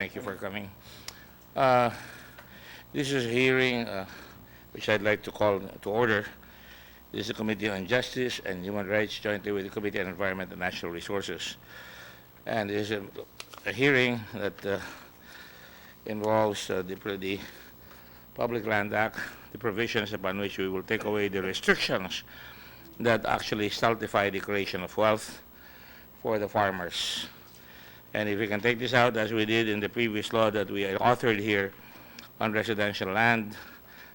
Thank you for coming. Uh, this is a hearing which I'd like to call to order. This is the Committee on Justice and Human Rights jointly with the Committee on Environment and Natural Resources. And this is a hearing that involves the Public Land Act, the provisions upon which we will take away the restrictions that actually stultify the creation of wealth for the farmers. And if we can take this out as we did in the previous law that we authored here on residential land,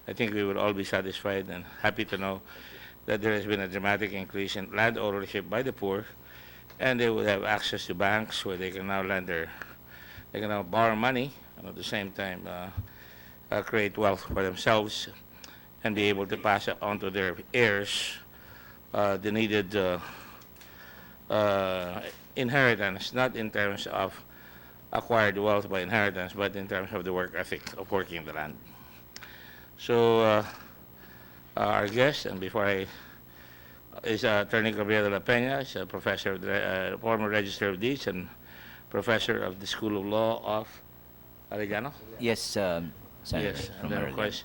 I think we will all be satisfied and happy to know that there has been a dramatic increase in land ownership by the poor, and they will have access to banks where they can now they can now borrow money and at the same time create wealth for themselves and be able to pass it on to their heirs the needed inheritance, not in terms of acquired wealth by inheritance, but in terms of the work ethic of working the land. So our guest, and before I, is Attorney Gabriel de la Peña. He's a professor of the former Register of Deeds and professor of the School of Law of Arellano. Yes, Senator. Yes, from and then of Arellano. course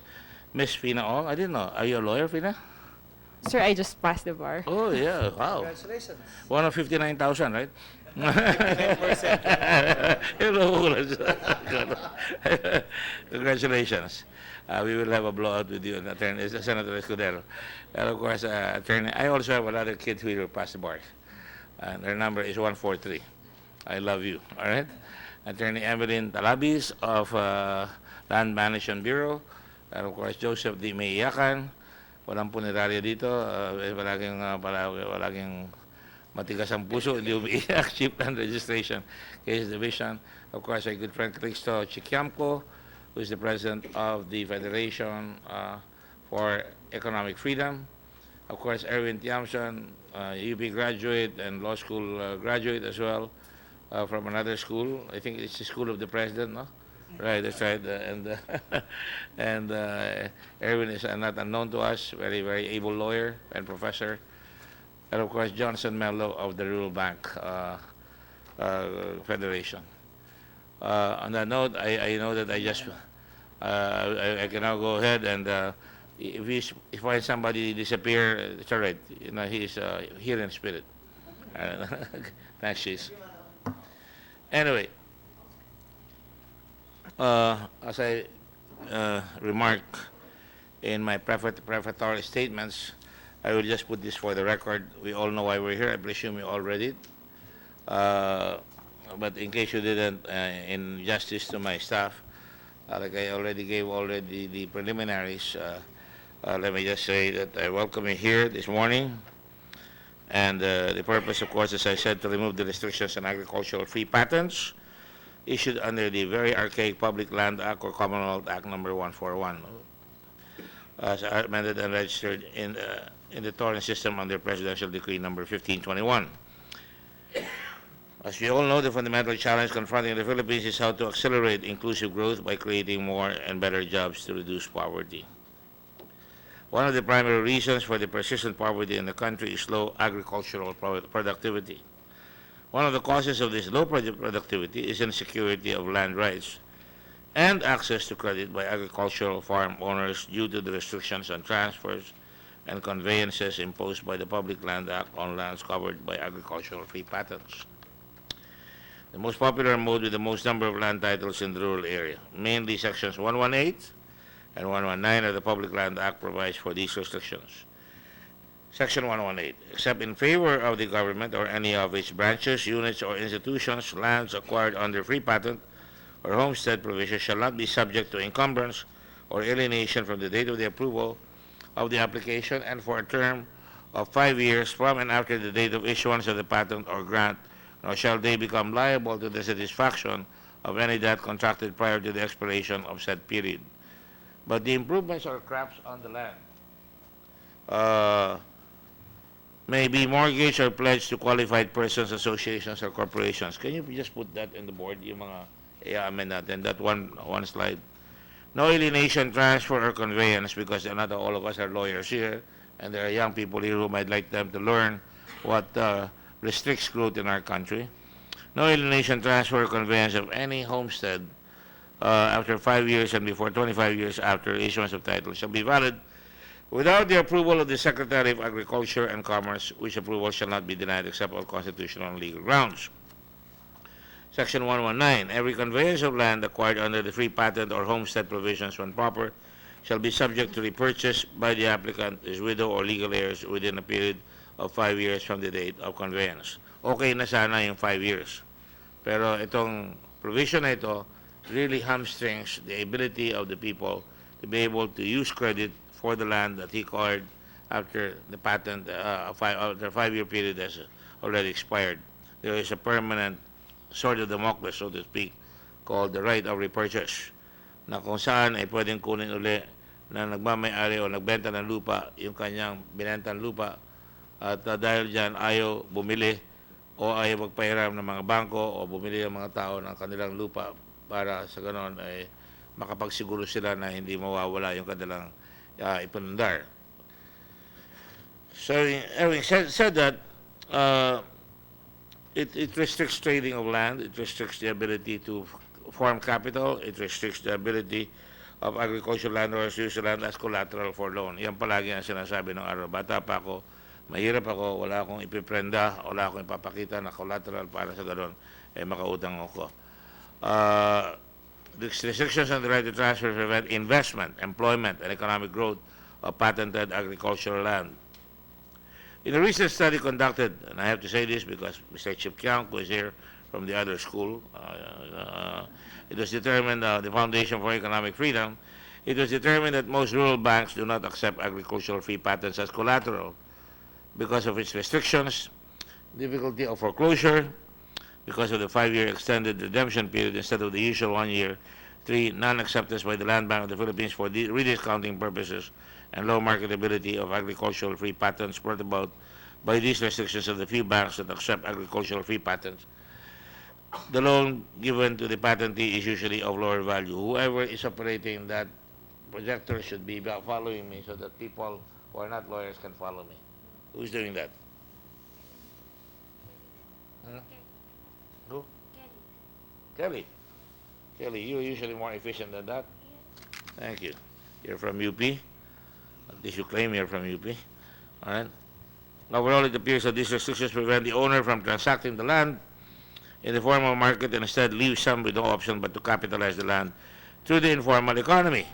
Miss Fina Ong. I didn't know. Are you a lawyer, Fina? Sir, I just passed the bar. Oh yeah, wow. Congratulations. One of 59,000, right? 10%. Congratulations. We will have a blowout with you, Attorney Senator Escudero. And of course, Attorney, I also have another kid who will pass the bar. And her number is 143. I love you, all right? Attorney Evelyn Talabis of Land Management Bureau. And of course, Joseph D. Mayakan. Walang punerarya dito. Palaging matigas ang puso, hindi umiiyak. Chief Land Registration Case Division. Of course, our good friend Cristo Chiquiamco, who is the president of the Federation for Economic Freedom. Of course, Erwin Tiamson, UP graduate and law school graduate as well from another school. I think it's the School of the President, no? Right, that's right. And Erwin is not unknown to us, very, very able lawyer and professor. And of course, Johnson Mello of the Rural Bank Federation. On that note, I know that I just, I can now go ahead and if find somebody disappear, it's all right. You know, he's here in spirit. Thanks, Chief. Anyway, as I remarked in my prefatory statements, I will just put this for the record. We all know why we're here. I presume you all read it. But in case you didn't, in justice to my staff, like I already gave the preliminaries, let me just say that I welcome you here this morning. And the purpose, of course, as I said, to remove the restrictions on agricultural free patents issued under the very archaic Public Land Act or Commonwealth Act number 141, as amended and registered in the Torrent system under Presidential Decree number 1521. As you all know, the fundamental challenge confronting the Philippines is how to accelerate inclusive growth by creating more and better jobs to reduce poverty. One of the primary reasons for the persistent poverty in the country is low agricultural productivity. One of the causes of this low productivity is insecurity of land rights and access to credit by agricultural farm owners due to the restrictions on transfers and conveyances imposed by the Public Land Act on lands covered by agricultural free patents. The most popular mode with the most number of land titles in the rural area, mainly sections 118 and 119 of the Public Land Act provides for these restrictions. Section 118, except in favor of the government or any of its branches, units, or institutions, lands acquired under free patent or homestead provision shall not be subject to encumbrance or alienation from the date of the approval of the application and for a term of 5 years from and after the date of issuance of the patent or grant, nor shall they become liable to the satisfaction of any debt contracted prior to the expiration of said period. But the improvements or crops on the land may be mortgaged or pledged to qualified persons, associations, or corporations. Can you just put that in the board, yung mga i-amen natin, that one slide? No alienation, transfer, or conveyance, because not all of us are lawyers here, and there are young people here who might like them to learn what restricts growth in our country. No alienation, transfer, or conveyance of any homestead after 5 years and before 25 years after issuance of title shall be valid without the approval of the Secretary of Agriculture and Commerce, which approval shall not be denied except on constitutional and legal grounds. Section 119. Every conveyance of land acquired under the free patent or homestead provisions when proper shall be subject to repurchase by the applicant, his widow, or legal heirs within a period of 5 years from the date of conveyance. Okay na sana yung 5 years. Pero itong provision na ito really hamstrings the ability of the people to be able to use credit for the land that he acquired after the patent, after a 5-year period has already expired. There is a permanent sword of Damocles, so to speak, called the right of repurchase, na kung saan ay pwedeng kunin uli na nagmamayari o nagbenta ng lupa, yung kanyang binentang lupa, at dahil dyan ayaw bumili o ayaw magpahiram ng mga bangko o bumili ng mga tao ng kanilang lupa para sa ganon ay makapagsiguro sila na hindi mawawala yung kanilang ipinundar. So, having said that, it restricts trading of land, it restricts the ability to form capital, it restricts the ability of agricultural landowners to use the land as collateral for loan. Yan palagi ang sinasabi ng araw. Bata pa ako, mahirap ako, wala akong ipiprenda, wala akong ipapakita na collateral para sa ganon, makautang ako. The restrictions on the right to transfer prevent investment, employment, and economic growth of patented agricultural land. In a recent study conducted, and I have to say this because Mr. Chip Kiang, who is here from the other school, it was determined, the Foundation for Economic Freedom, it was determined that most rural banks do not accept agricultural free patents as collateral because of its restrictions, difficulty of foreclosure, because of the 5-year extended redemption period instead of the usual 1 year, 3, non-acceptance by the Land Bank of the Philippines for rediscounting purposes, and low marketability of agricultural free patents brought about by these restrictions of the few banks that accept agricultural free patents. The loan given to the patentee is usually of lower value. Whoever is operating that projector should be following me so that people who are not lawyers can follow me. Who's doing that? Who? Kelly. Kelly, you're usually more efficient than that. Thank you. You're from UP. At least you claim you're from UP. All right. Overall, it appears that these restrictions prevent the owner from transacting the land in the formal market and instead leave some with no option but to capitalize the land through the informal economy,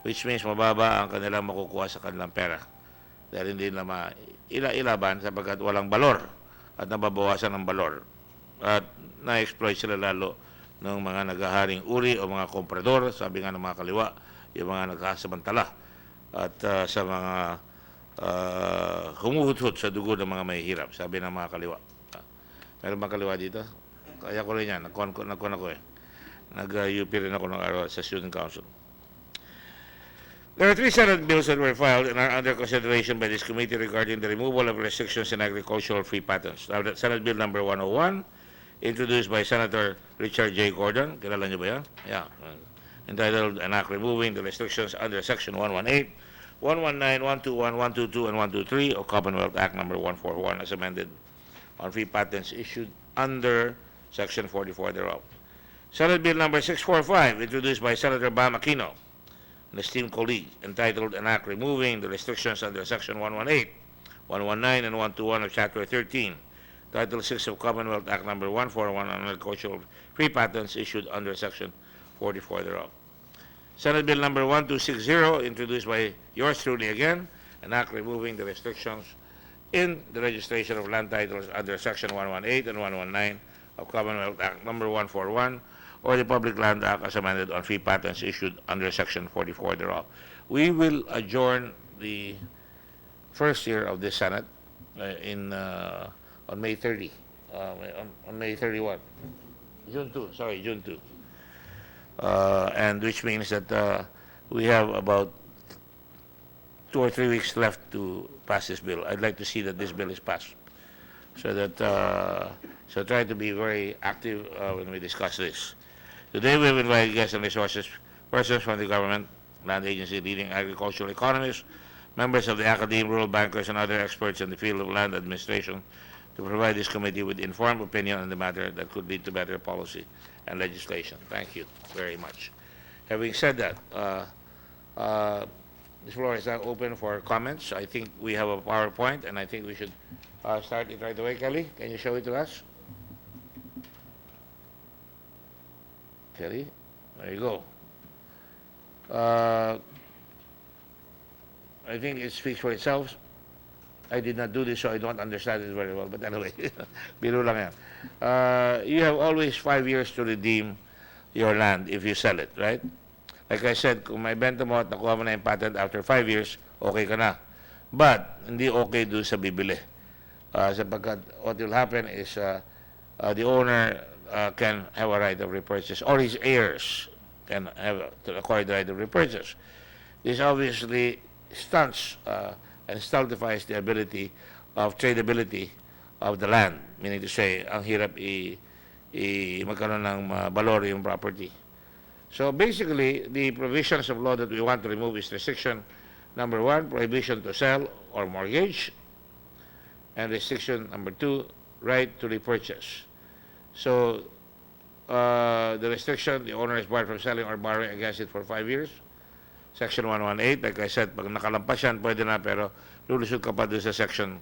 which means mababa ang kanilang makukuha sa kanilang pera dahil hindi na ilaban sapagkat walang balor at nababawasan ng balor at na-exploit sila lalo ng mga naghaharing uri o mga komprador, sabi nga ng mga kaliwa, yung mga nagkasamantala at sa mga humuhuthut sa dugo ng mga mahihirap, sabi ng mga kaliwa. Meron bang kaliwa dito? Kaya ko rin yan, nagkon ako eh. Nag-UP rin ako ng araw sa Student Council. There are 3 Senate bills that were filed and are under consideration by this committee regarding the removal of restrictions in agricultural free patents. Senate Bill number 101, introduced by Senator Richard J. Gordon. Kilala niyo ba yan? Yeah. Entitled An Act Removing the Restrictions under Section 118, 119, 121, 122, and 123 of Commonwealth Act number 141 as amended on free patents issued under Section 44 thereof. Senate Bill number 645, introduced by Senator Bam Aquino, an esteemed colleague, entitled An Act Removing the Restrictions under Section 118, 119, and 121 of Chapter 13, Title 6 of Commonwealth Act number 141 on agricultural free patents issued under Section 44 thereof. Senate Bill number 1260, introduced by yours truly again, An Act Removing the Restrictions in the registration of land titles under Section 118 and 119 of Commonwealth Act number 141 or the Public Land Act as amended on free patents issued under Section 44 thereof. We will adjourn the first year of this Senate on May 30, on May 31, June 2, and which means that we have about 2 or 3 weeks left to pass this bill. I'd like to see that this bill is passed, so that so try to be very active when we discuss this. Today we have invited guests and resources persons from the government, land agency, leading agricultural economists, members of the academy, rural bankers, and other experts in the field of land administration to provide this committee with informed opinion on the matter that could lead to better policy and legislation. Thank you very much. Having said that, this floor is now open for comments. I think we have a PowerPoint, and I think we should start it right away. Kelly, can you show it to us? Kelly, there you go. I think it speaks for itself. I did not do this, so I don't understand it very well. But anyway, biro lang yan. You have always 5 years to redeem your land if you sell it, right? Like I said, kung may benta mo at nakuha mo na yung patent after 5 years, okay ka na. But, hindi okay doon sa bibili. Sapagkat what will happen is the owner can have a right of repurchase, or his heirs can have to acquire the right of repurchase. This obviously stunts and stultifies the ability of tradability of the land. Meaning to say, ang hirap magkaroon ng valor yung property. So basically, the provisions of law that we want to remove is restriction number 1, prohibition to sell or mortgage, and restriction number 2, right to repurchase. So the restriction, the owner is barred from selling or borrowing against it for 5 years. Section 118, like I said, pag nakalampas yan, pwede na, pero lulusog ka pa doon sa section,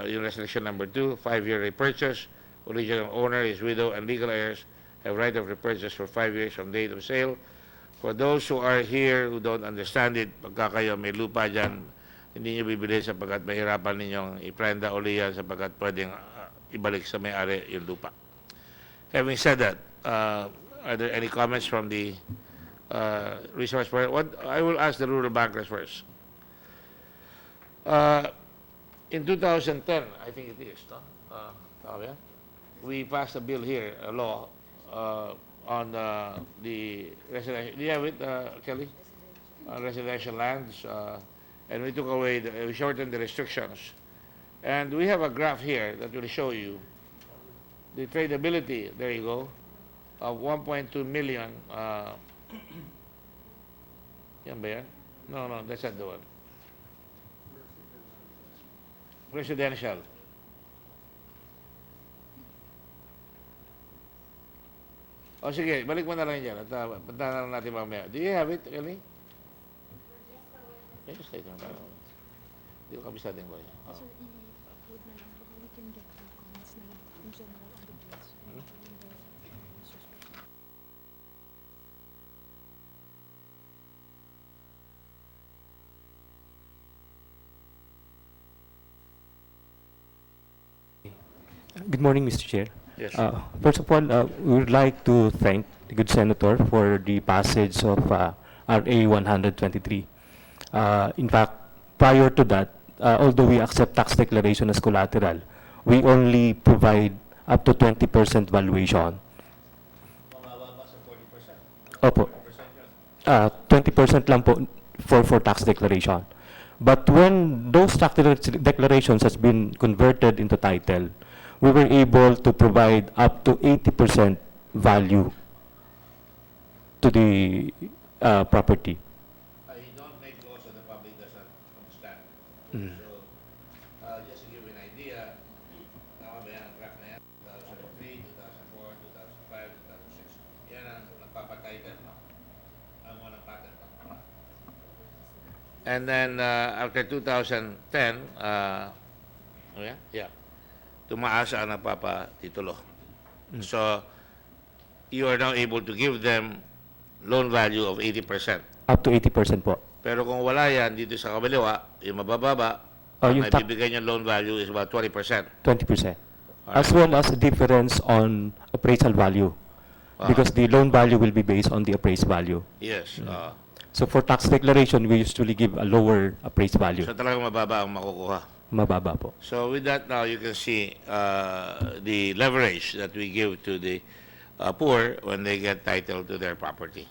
yung restriction number 2, 5-year repurchase. Original owner, his widow, and legal heirs have right of repurchase for 5 years from date of sale. For those who are here who don't understand it, pagka kayo may lupa dyan, hindi nyo bibili sapagkat mahirapan ninyong iprenda uli yan sapagkat pwedeng ibalik sa may-ari yung lupa. Having said that, are there any comments from the resource person? I will ask the rural bankers first. In 2010, I think it is, no? We passed a bill here, a law, on the residential. Do you have it, Kelly? Residential lands, and we took away, we shortened the restrictions. And we have a graph here that will show you the tradability, there you go, of 1.2 million. Yan ba yan? No, that's not the one. Residential. O sige, balik mo na lang dyan at punta na lang natin mamaya. Do you have it, Kelly? Yes, later. Hindi ko kabisado yung boy. Sir, i-upload na lang. Baka we can get the comments na lang in general on the bills. Good morning, Mr. Chair. Yes. First of all, we would like to thank the good senator for the passage of RA 123. In fact, prior to that, although we accept tax declaration as collateral, we only provide up to 20% valuation. Opo. 20% lang po for tax declaration. But when those tax declarations has been converted into title, we were able to provide up to 80% value to the property. I don't make laws that the public doesn't understand. So, just to give you an idea, tama ba yan ang graph na yan? 2003, 2004, 2005, 2006. Yan ang nagpapatitle, no? Ang walang patent, no? And then, after 2010, oh yeah? Yeah. Tumaas ang nagpapatitulo. So, you are now able to give them loan value of 80%. Up to 80% po. Pero kung wala yan, dito sa kabaliwa, yung mabababa, ang Yung naibibigay niyang loan value is about 20%. 20%. As well as a difference on appraisal value. Because the loan value will be based on the appraised value. Yes. So for tax declaration, we usually give a lower appraised value. So talagang mababa ang makukuha. Mababa po. So with that now, you can see the leverage that we give to the poor when they get title to their property.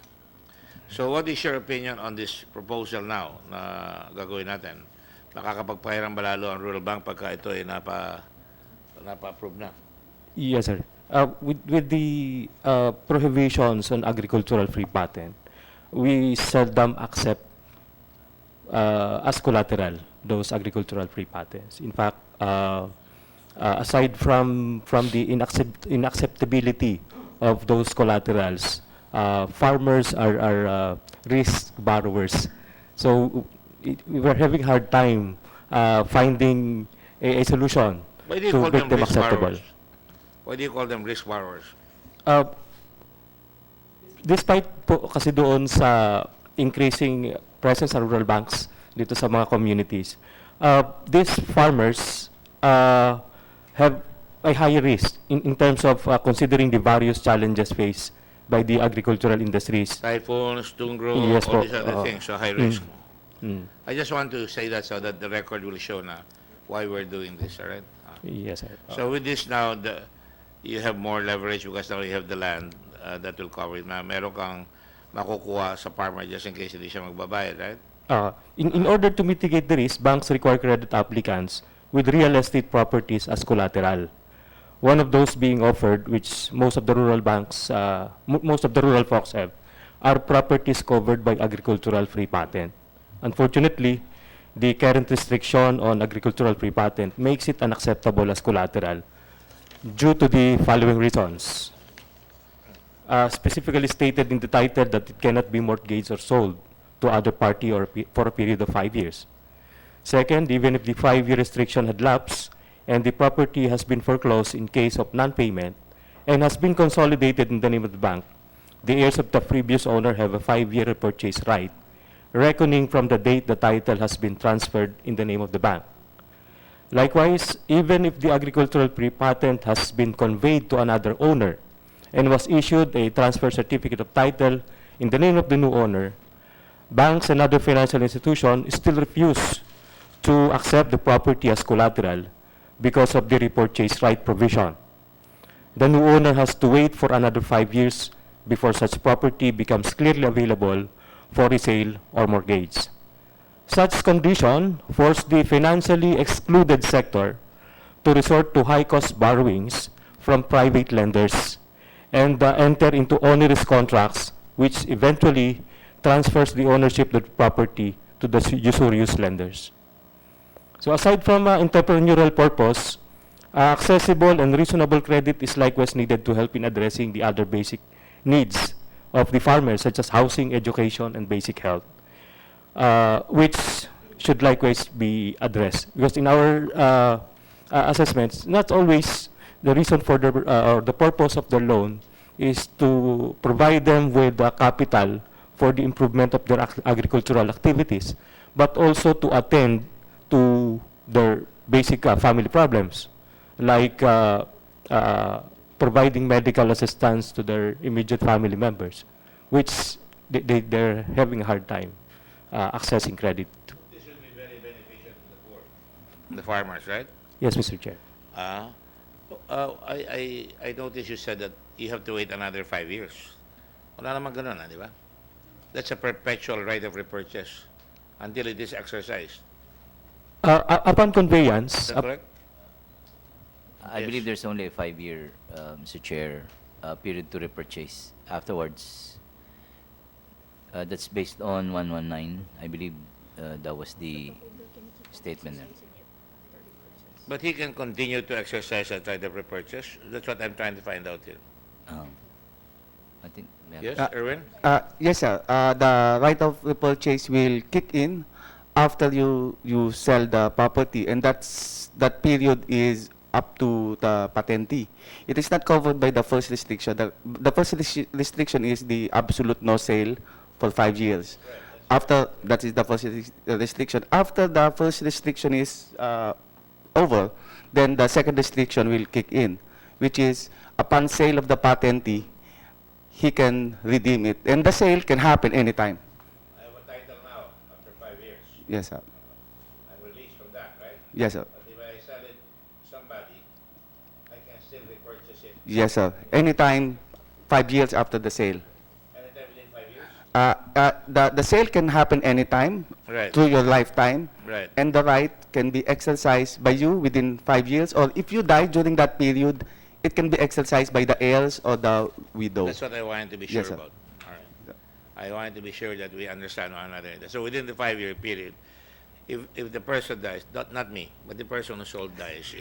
So what is your opinion on this proposal now na gagawin natin? Nakakapagpahiram ba lalo ang Rural Bank pagka ito ay napa-approve na? Yes, sir. With the prohibitions on agricultural free patent, we seldom accept as collateral those agricultural free patents. In fact, aside from the inacceptability of those collaterals, farmers are risk borrowers. So we were having hard time finding a solution Why do you to call make them them risk acceptable. borrowers? Why do you call them risk borrowers? Uh, Despite po kasi doon sa increasing presence ng rural banks dito sa mga communities, these farmers have a higher risk in terms of considering the various challenges faced by the agricultural industries. Typhoons, tungro, Yes all po, these other oo. things, so high risk. Mm. I just want to say that so that the record will show na why we're doing this, all right? Yes, sir. So with this now, you have more leverage because now you have the land that will cover it. Na meron kang makukuha sa farmer just in case hindi siya magbabayad, right? In order to mitigate the risk, banks require credit applicants with real estate properties as collateral. One of those being offered, which most of the rural banks, most of the rural folks have, are properties covered by agricultural free patent. Unfortunately, the current restriction on agricultural free patent makes it unacceptable as collateral due to the following reasons. Specifically stated in the title that it cannot be mortgaged or sold to other party or for a period of 5 years. Second, even if the 5-year restriction had lapsed and the property has been foreclosed in case of non-payment and has been consolidated in the name of the bank, the heirs of the previous owner have a 5-year repurchase right, reckoning from the date the title has been transferred in the name of the bank. Likewise, even if the agricultural pre-patent has been conveyed to another owner and was issued a transfer certificate of title in the name of the new owner, banks and other financial institutions still refuse to accept the property as collateral because of the repurchase right provision. The new owner has to wait for another 5 years before such property becomes clearly available for resale or mortgage. Such condition forced the financially excluded sector to resort to high-cost borrowings from private lenders and enter into onerous contracts, which eventually transfers the ownership of the property to the usurious lenders. So aside from entrepreneurial purpose, accessible and reasonable credit is likewise needed to help in addressing the other basic needs of the farmers, such as housing, education, and basic health, which should likewise be addressed. Because in our assessments, not always the reason for or the purpose of the loan is to provide them with capital for the improvement of their agricultural activities, but also to attend to their basic family problems, like providing medical assistance to their immediate family members, which they're having a hard time accessing credit. This will be very beneficial to the poor. The farmers, right? Yes, Mr. Chair. I noticed you said that you have to wait another 5 years. Wala naman ganun, di ba? That's a perpetual right of repurchase until it is exercised. Upon Is conveyance, that correct? I Yes. believe there's only a 5-year, Mr. Chair, period to repurchase. Afterwards, that's based on 119. I believe that was the statement there. But he can continue to exercise that right of repurchase. That's what I'm trying to find out here. I think, Yes, Erwin? Yes, sir. The right of repurchase will kick in after you sell the property, and that period is up to the patentee. It is not covered by the first restriction. The first restriction is the absolute no sale for 5 years. After that is the first restriction. After the first restriction is over, then the second restriction will kick in, which is upon sale of the patentee, he can redeem it, and the sale can happen anytime. I have a title now after 5 years. Yes, sir. I'm released from that, right? Yes, sir. But if I sell it to somebody, I can still repurchase it Yes, sir. Anytime, 5 years after the sale. anytime within 5 years. The sale can happen anytime Right. through your lifetime, Right. and the right can be exercised by you within 5 years, or if you die during that period, it can be exercised by the heirs or the widow. That's what I wanted to be sure Yes, sir. about. All right. I wanted to be sure that we understand one another. So within the 5-year period, if the person dies, not me, but the person who sold dies,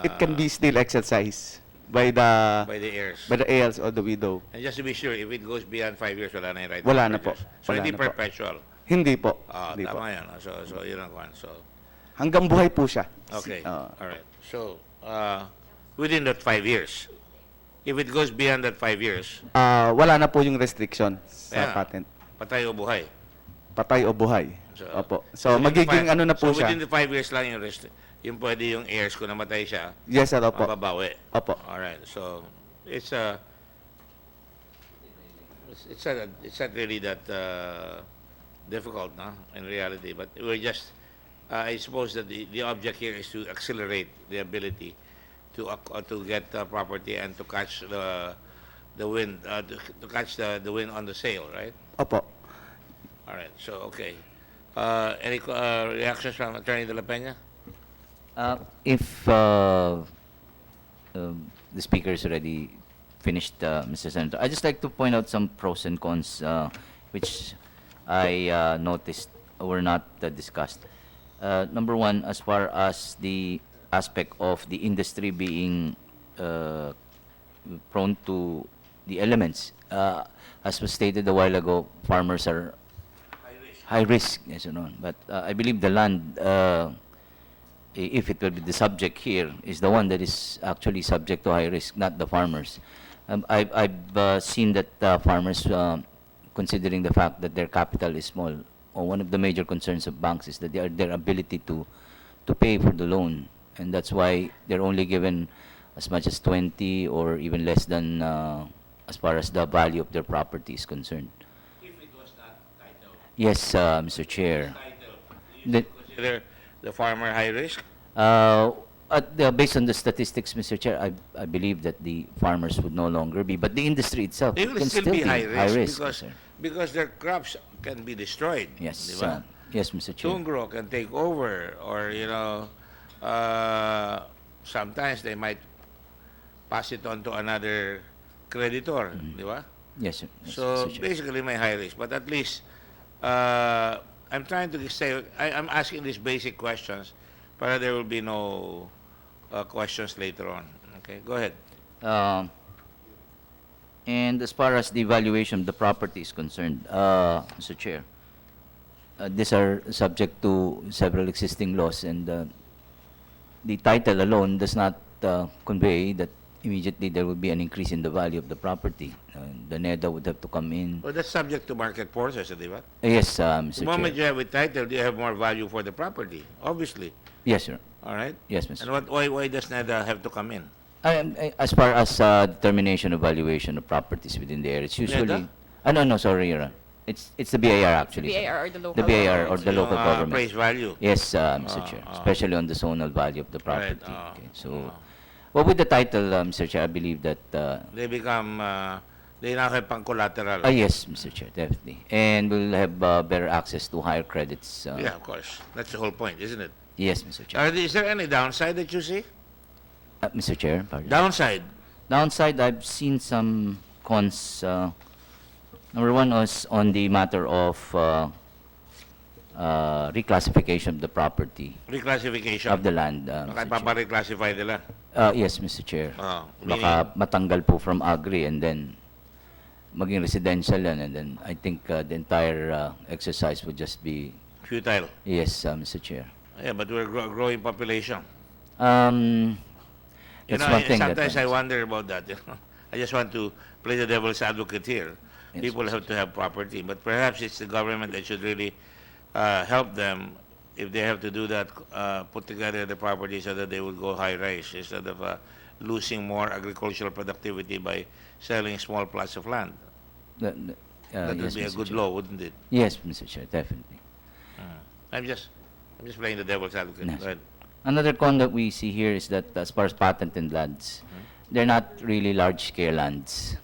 It can be still exercised by the by the heirs. heirs or the widow. And just to be sure, if it goes beyond 5 years, wala na yung right Wala of na po. purchase. So, Wala hindi na po. perpetual. Hindi po. Ah, Hindi po. tama yan. So, yun ang kwan. So, Hanggang buhay po siya. okay. Ah. All right. So, within that 5 years, if it goes beyond that 5 years, Wala na po yung restriction sa Yeah. patent. patay o buhay. Patay o buhay. So, Opo. So, within the magiging five- ano na po so siya. within the 5 years lang yung pwede yung heirs kung namatay siya, Yes, sir. Opo. mababawi. Opo. All right. So, it's not really that difficult, no, in reality. But we're just, I suppose that the object here is to accelerate the ability to get property and to catch the wind, to catch the wind on the sail, right? Opo. All right. So, okay. Any reactions from Attorney De La Peña? If the speaker is already finished, Mr. Senator, I'd just like to point out some pros and cons which I noticed were not discussed. Number one, as far as the aspect of the industry being prone to the elements, as was stated a while ago, farmers are high risk, yes or no. But I believe the land, if it will be the subject here, is the one that is actually subject to high risk, not the farmers. I've seen that farmers, considering the fact that their capital is small, or one of the major concerns of banks is that their ability to pay for the loan, and that's why they're only given as much as 20 or even less than as far as the value of their property is concerned. If it was not titled. Yes, Mr. Chair. The- Consider the farmer high risk? Based on the statistics, Mr. Chair, I believe that the farmers would no longer be, but the industry itself They will can still be high risk, yes, sir. because their crops can be destroyed. Yes, di ba? yes, Mr. Chair. Tungro can take over, or sometimes they might pass it on to another creditor, di ba? Yes, sir. Yes, So Mr. Chair. basically, may high risk. But at least, I'm trying to say, I'm asking these basic questions, para there will be no questions later on. Okay, go ahead. And as far as the valuation of the property is concerned, Mr. Chair, these are subject to several existing laws, and the title alone does not convey that immediately there will be an increase in the value of the property. The NEDA would have to come in. Well, that's subject to market forces, di ba? Yes, The Mr. moment Chair. you have a title, you have more value for the property, obviously. Yes, sir. All right? Yes, Mr. And why does NEDA have to come in? As far as determination of valuation of properties within the area, it's usually... NEDA? No, sorry, Your Honor. It's the BIR actually, sir. BIR or the local The BIR or government. the local Yung, government. Appraised value. Yes, Mr. Chair, especially on the zonal value of the Right, property. Okay, so, uh. well, with the title, Mr. Chair, I believe that, They become, they now have pang collateral. yes, Mr. Chair, definitely. And we'll have better access to higher credits. Yeah, of course. That's the whole point, isn't it? Yes, Mr. Chair. Is there any downside that you see? Mr. Chair, pardon. Downside? Downside, I've seen some cons. Number one was on the matter of reclassification of the property Reclassification. of the land. Baka Mr. Chair. papareclassify nila. Yes, Mr. Chair. Meaning, Baka matanggal po from agri and then maging residential yan, and then I think the entire exercise would just be, futile. yes, Mr. Chair. Yeah, but we're growing population. That's one thing that... sometimes I wonder about that. I just want to play the devil's advocate here. Yes, People Mr. have to have property, but perhaps it's the government that should really help them if they have to do that, put together the property so that they will go high rise instead of losing more agricultural productivity by selling small plots of land. That would yes, be a Mr. good Chair. law, wouldn't it? Yes, Mr. Chair, definitely. I'm just playing the devil's advocate. Yes. Go ahead. Another con that we see here is that as far as patented lands, they're not really large-scale lands.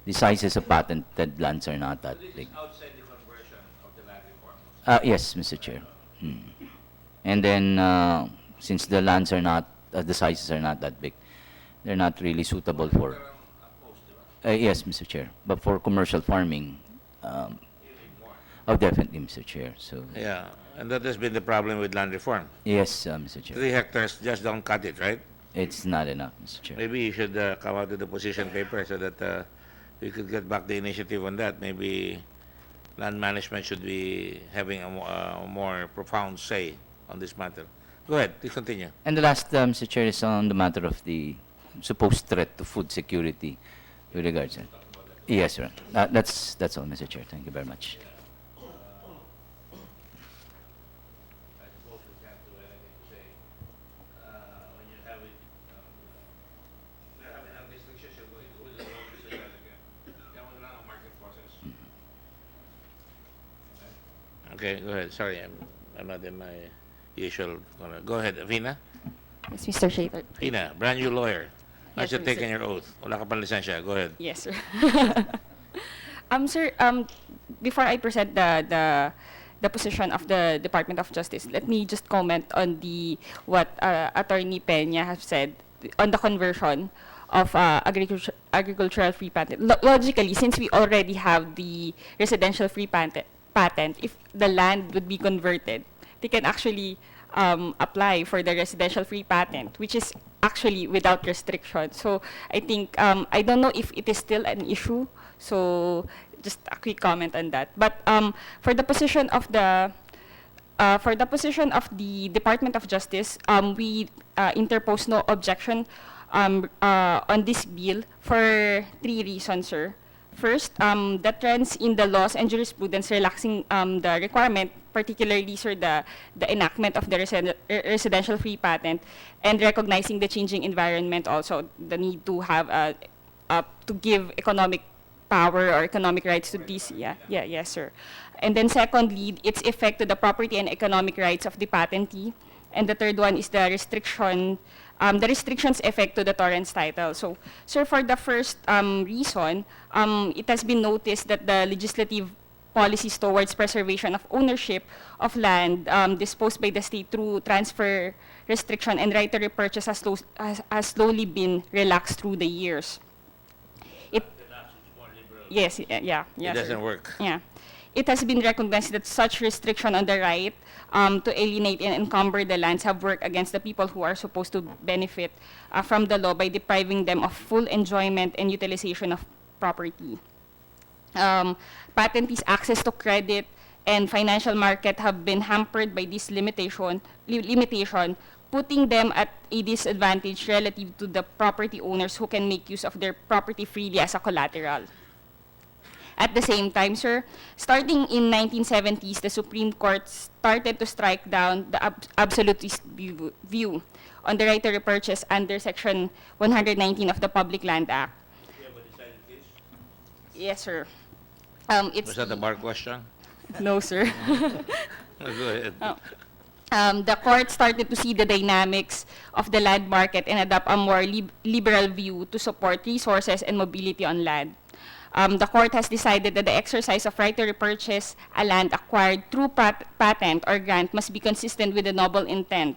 The sizes of patented lands are not that big. Outside the conversion of the land reform. Yes, Mr. Chair. And then, since the lands are not, the sizes are not that big, they're not really suitable for... yes, Mr. Chair. But for commercial farming, Oh, definitely, Mr. Chair. So, Yeah, and that has been the problem with land reform. yes, Mr. Chair. 3 hectares just don't cut it, right? It's not enough, Mr. Chair. Maybe you should come out with a position paper so that we could get back the initiative on that. Maybe land management should be having a more profound say on this matter. Go ahead, please continue. And the last, Mr. Chair, is on the matter of the supposed threat to food security with regards to. Yes, sir. That's all, Mr. Chair. Thank you very much. Okay, go ahead. Sorry, I'm not in my usual corner. Go ahead, Vina. Yes, Mr. Chair. Vina, brand new lawyer. How's Yes, you sir, taking sir. your oath? Wala ka pang lisensya. Go ahead. Yes, sir. Sir, before I present the position of the Department of Justice, let me just comment on what Attorney Peña has said on the conversion of agricultural free patent. Logically, since we already have the residential free patent, if the land would be converted, they can actually apply for the residential free patent, which is actually without restriction. So I think, I don't know if it is still an issue, so just a quick comment on that. But for the position of the Department of Justice, we interpose no objection on this bill for 3 reasons, sir. First, the trends in the laws and jurisprudence relaxing the requirement, particularly, sir, the enactment of the residential free patent, and recognizing the changing environment, also the need to have to give economic power or economic rights to these. Yes, sir. And then secondly, its effect to the property and economic rights of the patentee. And the third one is the restrictions effect to the torrents title. So, sir, for the first reason, it has been noticed that the legislative policies towards preservation of ownership of land disposed by the state through transfer restriction and right to repurchase has slowly been relaxed through the years. Yes, yeah, It doesn't sir. work. Yeah. It has been recognized that such restriction on the right to alienate and encumber the lands have worked against the people who are supposed to benefit from the law by depriving them of full enjoyment and utilization of property. Patentees' access to credit and financial market have been hampered by this limitation, putting them at a disadvantage relative to the property owners who can make use of their property freely as a collateral. At the same time, sir, starting in 1970s, the Supreme Court started to strike down the absolutist view on the right to repurchase under Section 119 of the Public Land Act. Yes, sir. It's Was that a bar question? no, sir. Go ahead. The court started to see the dynamics of the land market and adopt a more liberal view to support resources and mobility on land. The court has decided that the exercise of right to repurchase a land acquired through patent or grant must be consistent with the noble intent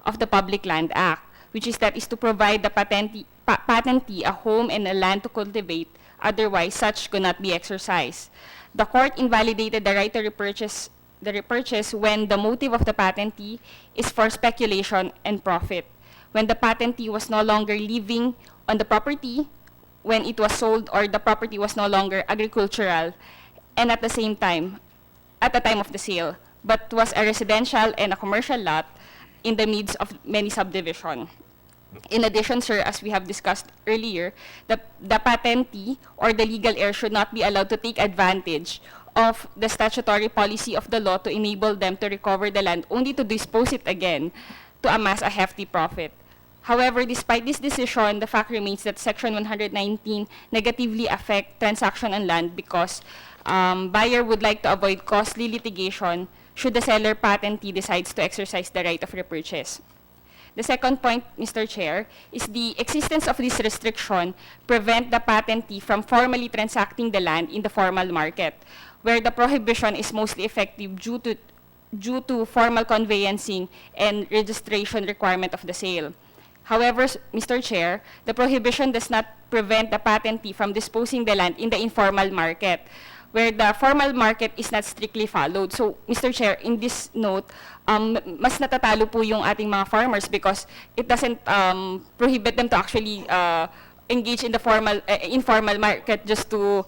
of the Public Land Act, which is to provide the patentee a home and a land to cultivate, otherwise such could not be exercised. The court invalidated the right to repurchase when the motive of the patentee is for speculation and profit, when the patentee was no longer living on the property when it was sold or the property was no longer agricultural, and at the time of the sale, but was a residential and a commercial lot in the midst of many subdivision. In addition, sir, as we have discussed earlier, the patentee or the legal heir should not be allowed to take advantage of the statutory policy of the law to enable them to recover the land only to dispose it again to amass a hefty profit. However, despite this decision, the fact remains that Section 119 negatively affect transaction on land because buyer would like to avoid costly litigation should the seller patentee decides to exercise the right of repurchase. The second point, Mr. Chair, is the existence of this restriction prevent the patentee from formally transacting the land in the formal market, where the prohibition is mostly effective due to formal conveyancing and registration requirement of the sale. However, Mr. Chair, the prohibition does not prevent the patentee from disposing the land in the informal market, where the formal market is not strictly followed. So, Mr. Chair, in this note, mas natatalo po yung ating mga farmers because it doesn't prohibit them to actually engage in the informal market just to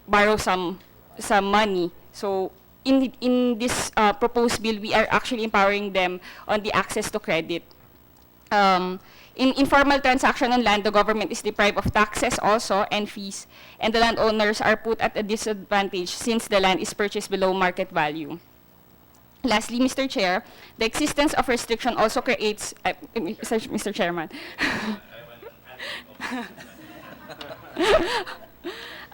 borrow some money. So, in this proposed bill, we are actually empowering them on the access to credit. In informal transaction on land, the government is deprived of taxes also and fees, and the landowners are put at a disadvantage since the land is purchased below market value. Lastly, Mr. Chair, the existence of restriction also creates, Mr. Chairman.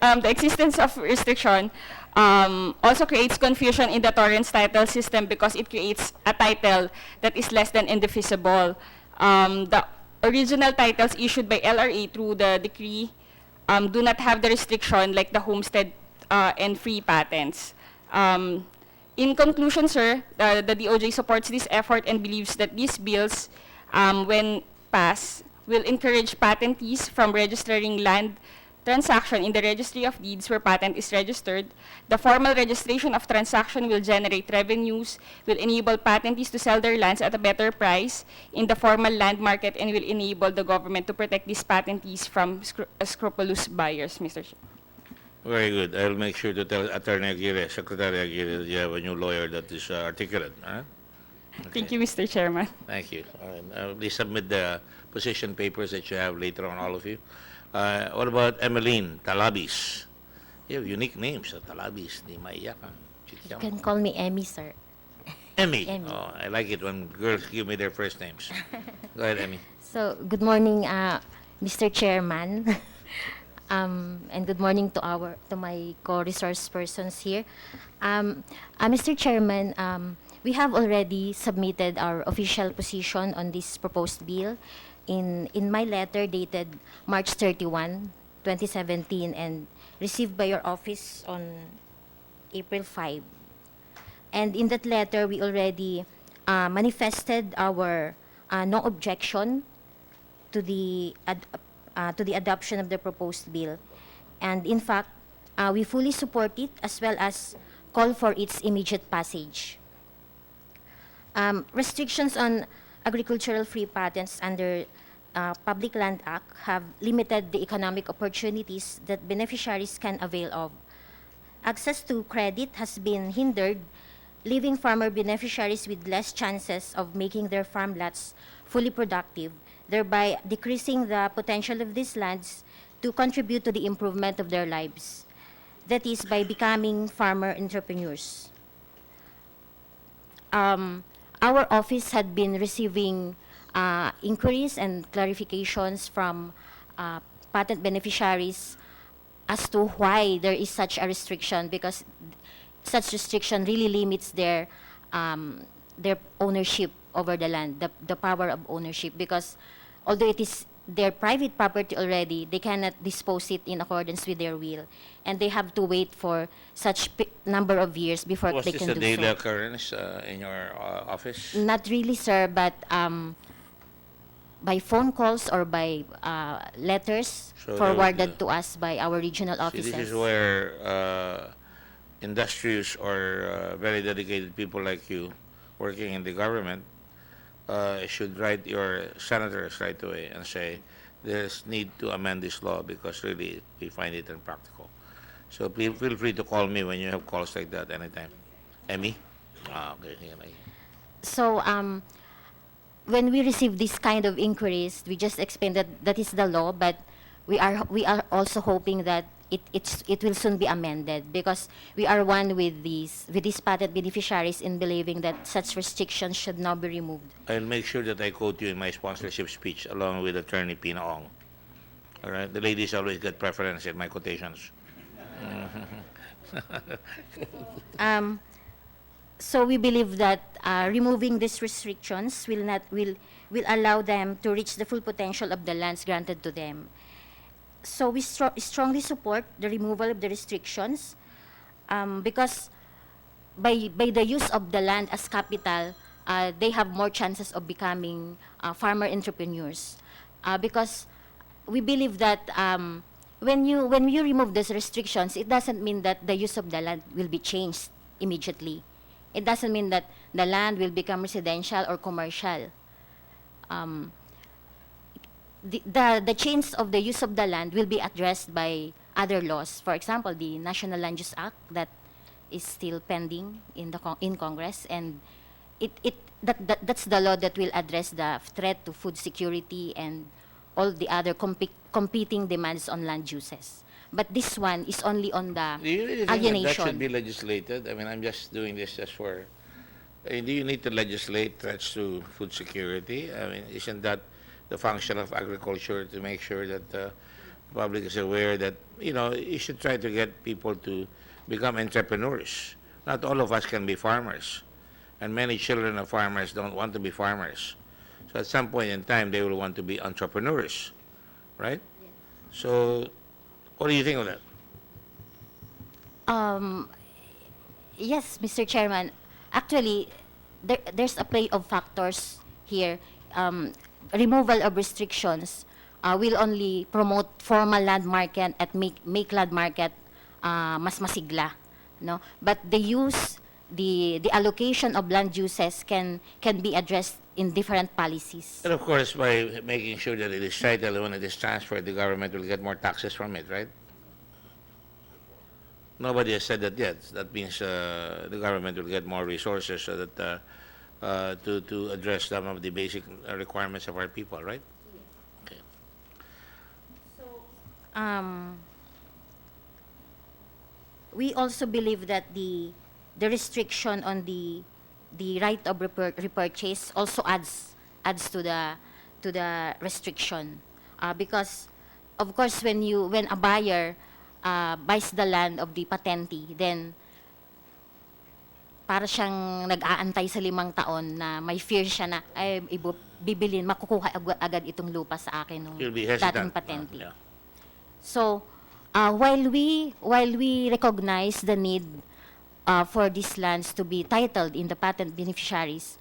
The existence of restriction also creates confusion in the torrents title system because it creates a title that is less than indivisible. The original titles issued by LRA through the decree do not have the restriction like the homestead and free patents. In conclusion, sir, the DOJ supports this effort and believes that these bills, when passed, will encourage patentees from registering land transaction in the Registry of Deeds where patent is registered. The formal registration of transaction will generate revenues, will enable patentees to sell their lands at a better price in the formal land market, and will enable the government to protect these patentees from scrupulous buyers, Mr. Chair. Very good. I'll make sure to tell Attorney Aguirre, Secretary Aguirre, that you have a new lawyer that is articulate. Huh? Thank you, Mr. Chairman. Thank you. Please submit the position papers that you have later on, all of you. What about Emeline Talabis? You have unique names, Talabis, Di Maiyakan. You can call me Emmy, sir. Emmy. Emmy. Oh, I like it when girls give me their first names. Go ahead, Emmy. So, good morning, Mr. Chairman. And good morning to my co-resource persons here. Mr. Chairman, we have already submitted our official position on this proposed bill in my letter dated March 31, 2017, and received by your office on April 5. And in that letter, we already manifested our no objection to the adoption of the proposed bill. And in fact, we fully support it as well as call for its immediate passage. Restrictions on agricultural free patents under Public Land Act have limited the economic opportunities that beneficiaries can avail of. Access to credit has been hindered, leaving farmer beneficiaries with less chances of making their farm lots fully productive, thereby decreasing the potential of these lands to contribute to the improvement of their lives. That is, by becoming farmer entrepreneurs. Our office had been receiving inquiries and clarifications from patent beneficiaries as to why there is such a restriction, because such restriction really limits their ownership over the land, the power of ownership, because although it is their private property already, they cannot dispose it in accordance with their will, and they have to wait for such number of years before Was they this can a do daily so. occurrence in your office? Not really, sir, but by phone calls or by letters So forwarded to us by our regional See, officers. this is where industrious or very dedicated people like you working in the government should write your senators right away and say there's need to amend this law because really we find it impractical. So feel free to call me when you have calls like that anytime. Emmy? Okay. So when we receive this kind of inquiries, we just explain that that is the law, but we are also hoping that it will soon be amended, because we are one with these patent beneficiaries in believing that such restrictions should now be removed. I'll make sure that I quote you in my sponsorship speech along with Attorney Pina Ong. All right? The ladies always get preference in my quotations. So we believe that removing these restrictions will allow them to reach the full potential of the lands granted to them. So we strongly support the removal of the restrictions because by the use of the land as capital, they have more chances of becoming farmer entrepreneurs. Because we believe that when you remove those restrictions, it doesn't mean that the use of the land will be changed immediately. It doesn't mean that the land will become residential or commercial. Um, the change of the use of the land will be addressed by other laws. For example, the National Land Use Act that is still pending in in Congress, and that's the law that will address the threat to food security and all the other competing demands on land uses. But this one is only on the Do you really think that should alienation. be legislated? I mean, I'm just doing this just for, do you need to legislate threats to food security? I mean, isn't that the function of agriculture, to make sure that the public is aware that, you should try to get people to become entrepreneurs. Not all of us can be farmers, and many children of farmers don't want to be farmers. So at some point in time, they will want to be entrepreneurs, right? So, what do you think of that? Yes, Mr. Chairman. Actually, there's a play of factors here. Removal of restrictions will only promote formal land market at make land market mas masigla, no? But the allocation of land uses can be addressed in different policies. And of course, by making sure that it is titled, when it is transferred, the government will get more taxes from it, right? Nobody has said that yet. That means the government will get more resources so that to address some of the basic requirements of our people, right? Okay. We also believe that the restriction on the right of repurchase also adds to the restriction, because of course when a buyer buys the land of the patentee, then para siyang nag-aantay sa 5 taon na may fear siya na ay bibilin, makukuha agad itong lupa sa akin ng You'll be dating hesitant. patentee. Yeah. So, while we recognize the need for these lands to be titled in the patent beneficiaries,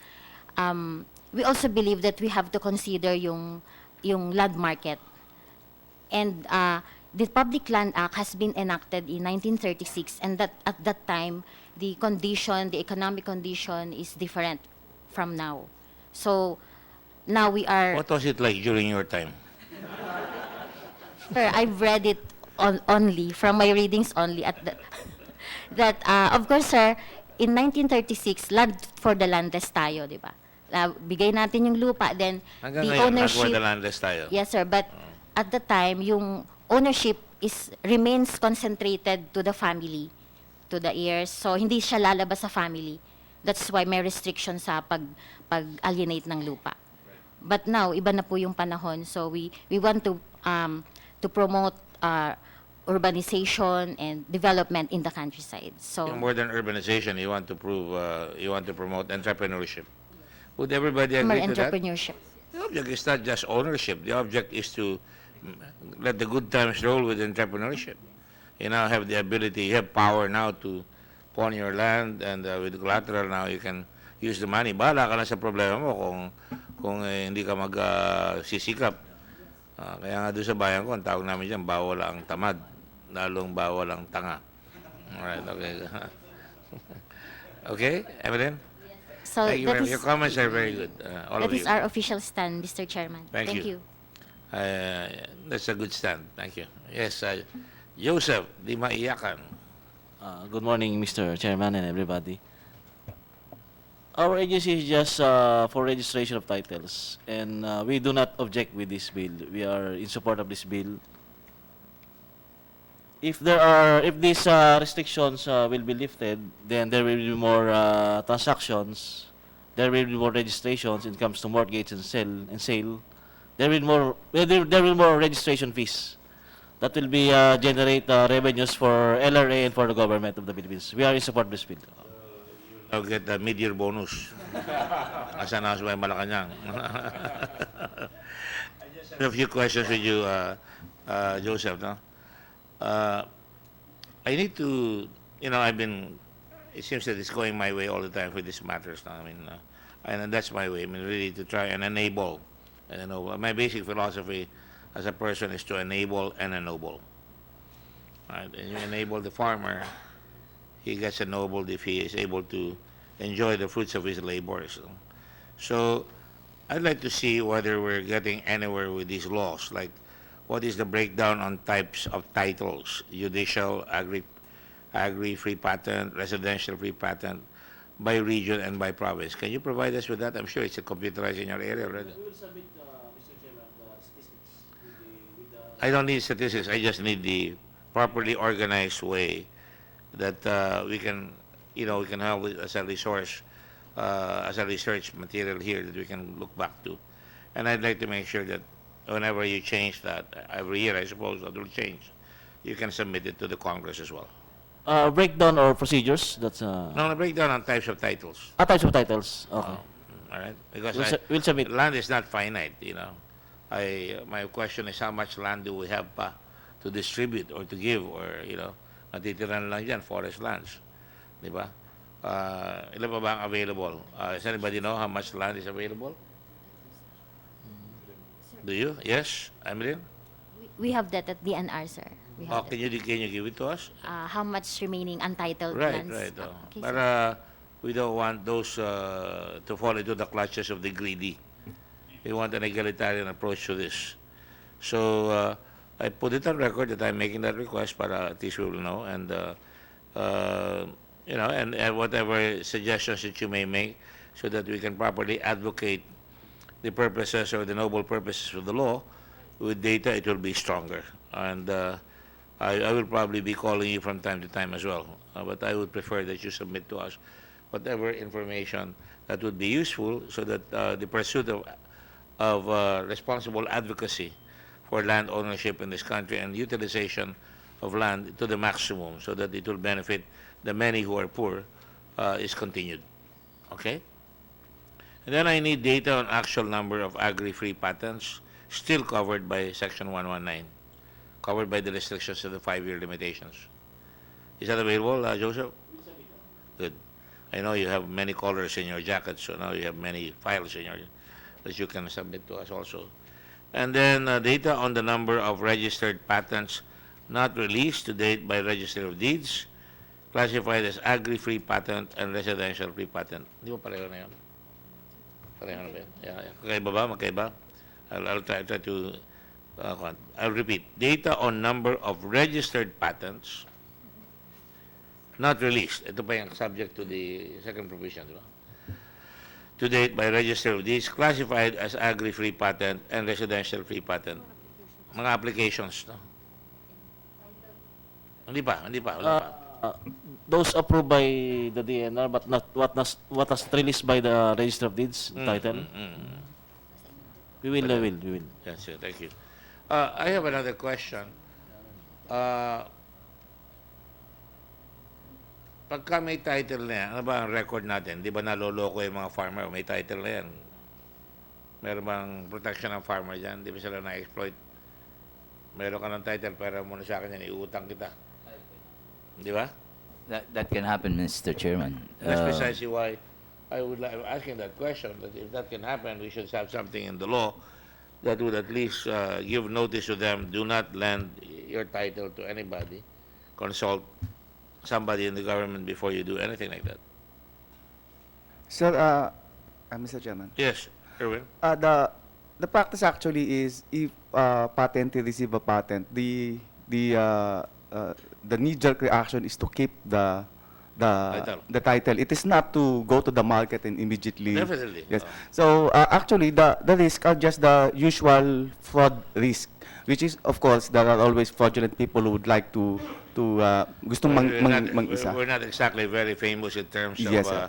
we also believe that we have to consider yung land market. And the Public Land Act has been enacted in 1936, and that at that time the economic condition is different from now. So now we are. What was it like during your time? Sir, I've read it only from my readings only at that of course, sir, in 1936 land for the landless tayo, di ba? Bigay natin yung lupa, then Hanggang the ngayon, ownership. for the landless tayo. Yes, sir, but at the time yung ownership remains concentrated to the family, to the heirs. So hindi siya lalabas sa family. That's why may restriction sa pag-alienate ng lupa. But now, iba na po yung panahon. So we want to promote urbanization and development in the countryside. So More than urbanization, you want to promote entrepreneurship. Would everybody more agree to that? entrepreneurship. The object is not just ownership. The object is to let the good times roll with entrepreneurship. You now have the ability, you have power now to pawn your land, and with collateral now you can use the money. Bahala ka na sa problema mo kung hindi ka sisikap. Kaya nga doon sa bayan ko, ang tawag namin dyan, bawal ang tamad, lalong bawal ang tanga. Alright, okay. Okay, Evelyn? So Thank you very much. Your comments are very good, all that of is you. our official stand, Mr. Chairman. Thank you. That's a good stand. Thank you. Yes, Joseph, di maiyakan. Good morning, Mr. Chairman and everybody. Our agency is just for registration of titles, and we do not object with this bill. We are in support of this bill. If these restrictions will be lifted, then there will be more transactions. There will be more registrations. It comes to mortgage and sale. There will be more registration fees. That will be generate revenues for LRA and for the government of the Philippines. We are in support of this bill. I'll get the mid-year bonus. Asa na sa Malacanang. I just have a few questions with you, Joseph. No? I need to, it seems that it's going my way all the time for these matters. No? I mean, and that's my way. I mean, really to try and enable. My basic philosophy as a person is to enable and ennoble. right? And you enable the farmer, he gets ennobled if he is able to enjoy the fruits of his labor. So I'd like to see whether we're getting anywhere with these laws, like what is the breakdown on types of titles, judicial, agri free patent, residential free patent, by region and by province. Can you provide us with that? I'm sure it's computerized in your area already. We will submit, Mr. Chairman, the statistics with the I don't need statistics. I just need the properly organized way that we can, we can have it as a resource, as a research material here that we can look back to. And I'd like to make sure that whenever you change that, every year I suppose that will change, you can submit it to the Congress as well. breakdown or procedures. That's No, a breakdown on types of titles. types of titles. Okay. All right? Because We'll submit. land is not finite, my question is how much land do we have pa to distribute or to give or, natitiran lang dyan, forest lands. Di ba? Ilan pa ba ang available? Does anybody know how much land is available? Do you? Yes? Emeline? We have that at DNR, sir. We Oh, have can you give it to us? how much remaining untitled Right, lands? right. Okay, But sir. we don't want those to fall into the clutches of the greedy. We want an egalitarian approach to this. So I put it on record that I'm making that request, but at least we will know. And and whatever suggestions that you may make, so that we can properly advocate the purposes or the noble purposes of the law. With data, it will be stronger. And I will probably be calling you from time to time as well. But I would prefer that you submit to us whatever information that would be useful so that the pursuit of responsible advocacy for land ownership in this country and utilization of land to the maximum so that it will benefit the many who are poor is continued. Okay? And then I need data on actual number of agri-free patents still covered by Section 119, covered by the restrictions of the 5-year limitations. Is that available, Joseph? Good. I know you have many colors in your jacket, so now you have many files in your that you can submit to us also. And then data on the number of registered patents not released to date by Registry of Deeds, classified as agri-free patent and residential free patent. Di ba pareho na yun? Pareho na ba yun? Yeah. Kakaiba ba? Magkaiba? I'll try to, I'll repeat. Data on number of registered patents not released. Ito pa yung subject to the second provision, di ba? To date by Register of Deeds, classified as agri-free patent and residential free patent. Mga applications, no? Hindi pa. Those approved by the DNR, but not what was released by the Register of Deeds title. We will. Yes, sir. Thank you. I have another question. Pagka may title na yan, ano ba ang record natin? Di ba naloloko yung mga farmer? May title na yan. Meron bang protection ng farmer dyan? Di ba sila na-exploit? Meron ka ng title, pero muna sa akin yan, iutang kita. Di ba? That can happen, Mr. Chairman. That's precisely why I'm asking that question, that if that can happen, we should have something in the law that would at least give notice to them, do not lend your title to anybody, consult somebody in the government before you do anything like that. Sir, Mr. Chairman. Yes, Erwin? The practice actually is if patentee receive a patent, the knee-jerk reaction is to keep the title. It is not to go to the market and immediately. Definitely. Yes. So actually, the risk are just the usual fraud risk, which is of course there are always fraudulent people who would like to gustong mang-isa. We're not exactly very famous in terms of Yes, sir.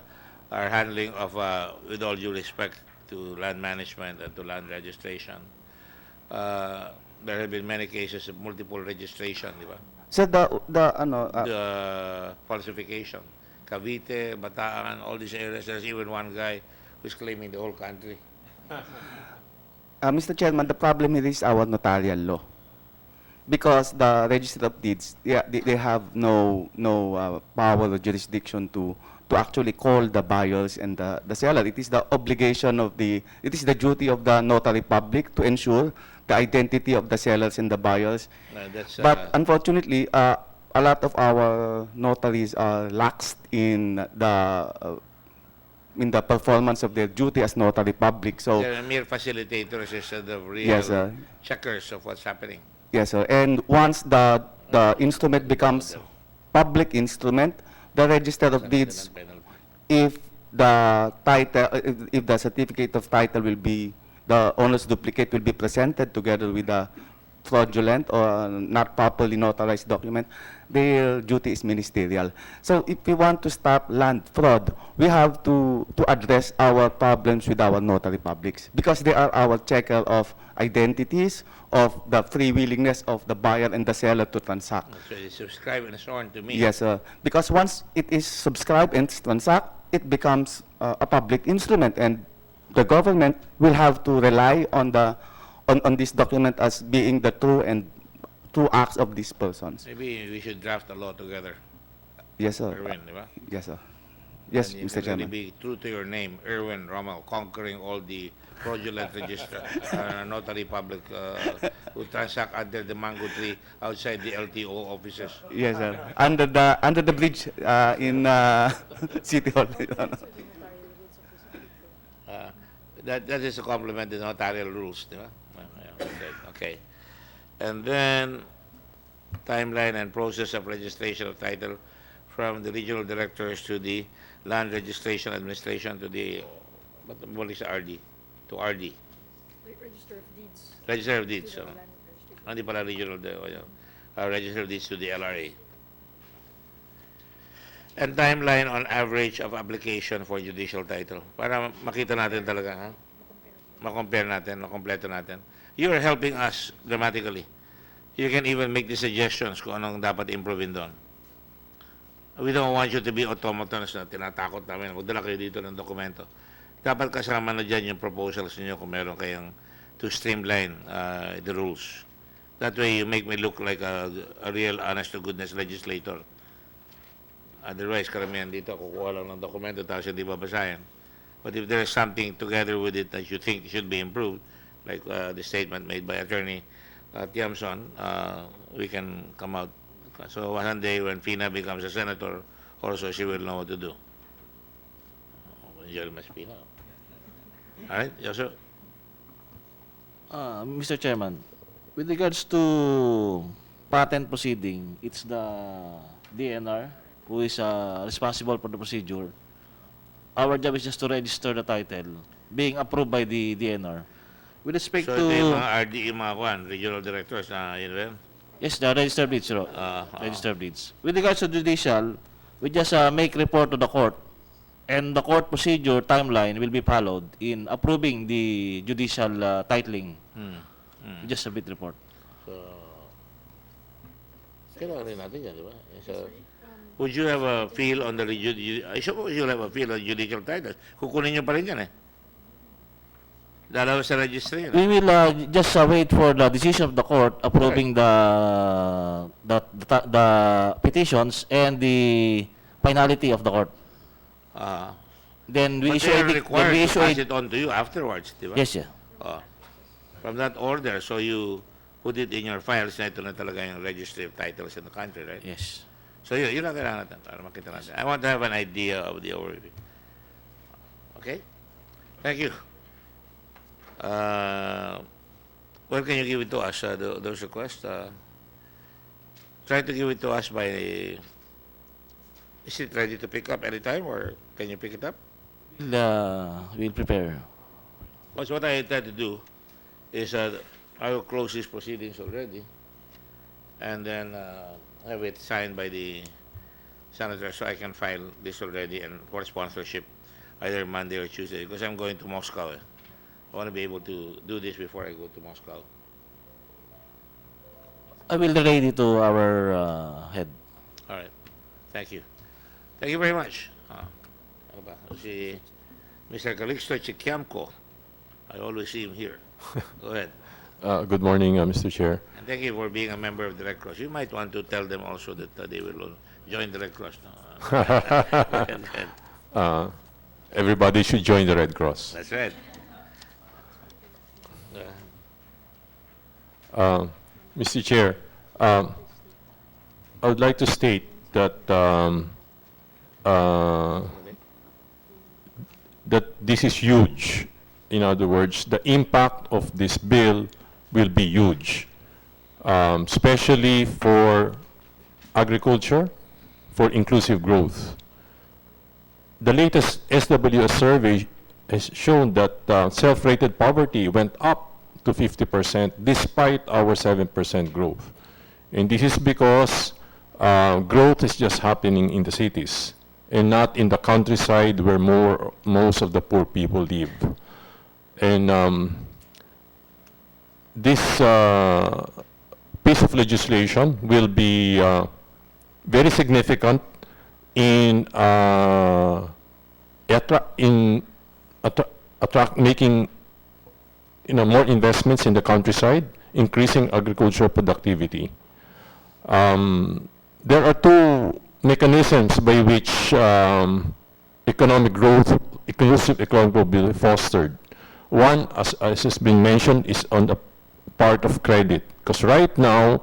our handling of, with all due respect to land management and to land registration. There have been many cases of multiple registration, di ba? So the Falsification. Cavite, Bataan, all these areas. There's even one guy who's claiming the whole country. Mr. Chairman, the problem here is our notarial law. Because the Register of Deeds, they have no power or jurisdiction to actually call the buyers and the seller. It is the obligation of it is the duty of the notary public to ensure the identity of the sellers and the buyers. That's, But unfortunately, a lot of our notaries are lax in the performance of their duty as notary public. So they're mere facilitators instead of real yes, sir. checkers of what's happening. Yes, sir. And once the instrument becomes public instrument, the register of deeds, if the title, if the certificate of title will be, the owner's duplicate will be presented together with the fraudulent or not properly notarized document, their duty is ministerial. So if we want to stop land fraud, we have to address our problems with our notary publics, because they are our checker of identities, of the free willingness of the buyer and the seller to transact. So you subscribe and sworn to me. Yes, sir. Because once it is subscribed and transact, it becomes a public instrument, and the government will have to rely on this document as being the true acts of these persons. Maybe we should draft a law together, Yes, sir. Erwin, di ba? Yes, sir. Yes, And you Mr. can really Chairman. be true to your name, Erwin Rommel, conquering all the fraudulent register, notary public who transact under the mango tree outside the LTO offices. Yes, sir. Under the bridge in City Hall. Your Honor. That is to complement the notarial rules, di ba? Okay. And then, timeline and process of registration of title from the regional directors to the land registration administration to the, what is RD? To RD. Register of Deeds. Register of Deeds. To the So. land registration. Hindi pala regional, Register of Deeds to the LRA. And timeline on average of application for judicial title. Para makita natin talaga, ha? Ma-compare natin, makompleto natin. You are helping us dramatically. You can even make the suggestions kung anong dapat improve doon. We don't want you to be automatons na tinatakot namin. Magdala kayo dito ng dokumento. Dapat kasama na dyan yung proposals niyo kung meron kayong to streamline the rules. That way, you make me look like a real honest-to-goodness legislator. Otherwise, karamihan dito, kukuha lang ng dokumento tapos hindi babasahin. But if there is something together with it that you think should be improved, like the statement made by Attorney Tiamson, we can come out. So one day when Fina becomes a senator, also she will know what to do. Enjoy Mas Fina. All right, yes, sir. Mr. Chairman, with regards to patent proceeding, it's the DNR who is responsible for the procedure. Our job is just to register the title being approved by the DNR. With respect So to... ito yung mga RD, yung mga kwan, regional directors na yun rin. Yes, the registered deeds, sir. Registered deeds. With regards to judicial, we just make report to the court, and the court procedure timeline will be followed in approving the judicial titling. We just submit report. So, kailangan rin natin yan, di ba? So, would you have a feel on the I suppose you'll have a feel on judicial titles. Kukunin nyo pa rin yan eh. Dalawa sa registry. We will just wait for the decision of the court approving the petitions and the finality of the court. Then we But issue they are then required we to issue pass it on to you afterwards, di ba? Yes, sir. From that order, so you put it in your files na ito na talaga yung registry of titles in the country, right? Yes. So yun ang kailangan natin para makita natin. I want to have an idea of the overview. Okay? Thank you. When can you give it to us, those requests? Try to give it to us by... Is it ready to pick up anytime or can you pick it up? We'll prepare. Because what I intend to do is I will close these proceedings already and then have it signed by the senator so I can file this already and for sponsorship either Monday or Tuesday because I'm going to Moscow. I want to be able to do this before I go to Moscow. I will relay it to our head. All right. Thank you. Thank you very much. Ano ba? Si Mr. Calixto Chiquiamco. I always see him here. Go ahead. Good morning, Mr. Chair. And thank you for being a member of the Red Cross. You might want to tell them also that they will join the Red Cross. No? Go ahead. Everybody should join the Red Cross. That's right. Mr. Chair, I would like to state that uh, that this is huge. In other words, the impact of this bill will be huge, especially for agriculture, for inclusive growth. The latest SWS survey has shown that self-rated poverty went up to 50% despite our 7% growth. And this is because growth is just happening in the cities and not in the countryside where most of the poor people live. And this piece of legislation will be very significant in making more investments in the countryside, increasing agricultural productivity. There are two mechanisms by which economic growth, inclusive economic growth will be fostered. One, as has been mentioned, is on the part of credit. Because right now,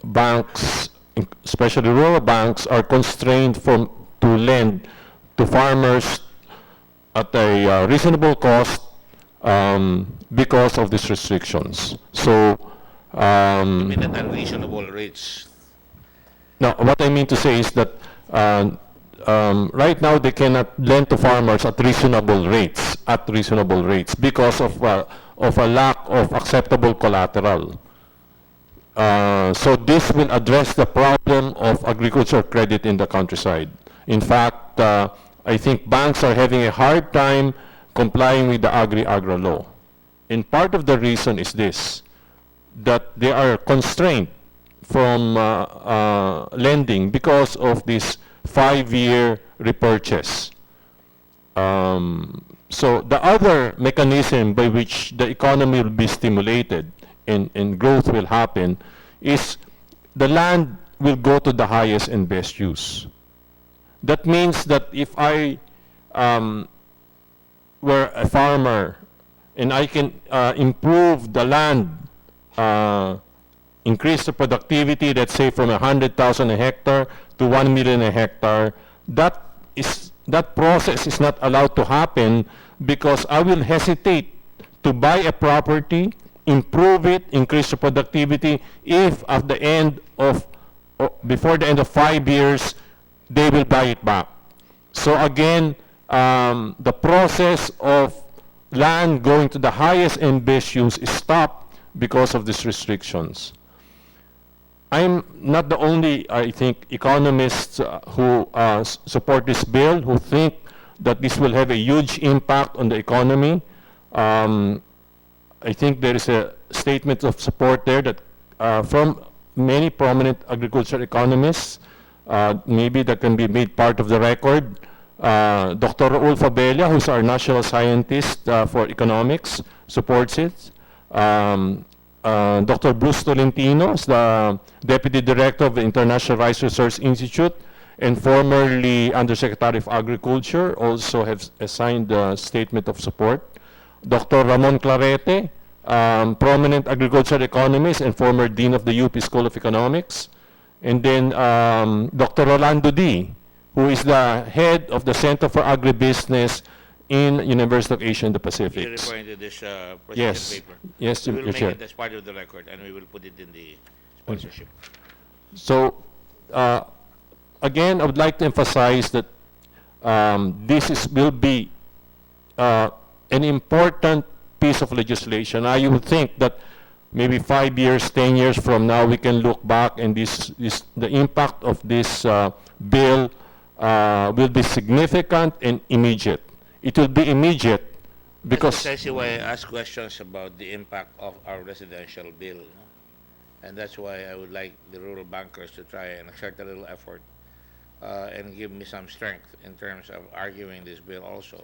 banks, especially rural banks, are constrained to lend to farmers at a reasonable cost because of these restrictions. So, I mean, at unreasonable rates. now, what I mean to say is that right now they cannot lend to farmers at reasonable rates, because of a lack of acceptable collateral. So this will address the problem of agricultural credit in the countryside. In fact, I think banks are having a hard time complying with the Agri-Agra law. And part of the reason is this, that they are constrained from lending because of this 5-year repurchase. So the other mechanism by which the economy will be stimulated and growth will happen is the land will go to the highest and best use. That means that if I were a farmer and I can improve the land, increase the productivity, let's say from 100,000 a hectare to 1 million a hectare, that process is not allowed to happen because I will hesitate to buy a property, improve it, increase the productivity, if at the end of, before the end of 5 years, they will buy it back. So again, the process of land going to the highest and best use is stopped because of these restrictions. I'm not the only, I think, economists who support this bill, who think that this will have a huge impact on the economy. I think there is a statement of support there that from many prominent agricultural economists, maybe that can be made part of the record. Dr. Raul Fabella, who's our national scientist for economics, supports it. Dr. Bruce Tolentino is the Deputy Director of the International Rice Research Institute and formerly Undersecretary of Agriculture, also have signed a statement of support. Dr. Ramon Clarete, prominent agricultural economist and former Dean of the UP School of Economics. And then Dr. Rolando D., who is the head of the Center for Agribusiness in University of Asia and the Pacific. You're referring to this position Yes, paper. yes, We will Your make Chair. it as part of the record, and we will put it in the sponsorship. So, again, I would like to emphasize that will be an important piece of legislation. I would think that maybe 5 years, 10 years from now, we can look back and the impact of this bill will be significant and immediate. It will be immediate because That's why I ask questions about the impact of our residential bill. No? And that's why I would like the rural bankers to try and exert a little effort and give me some strength in terms of arguing this bill also.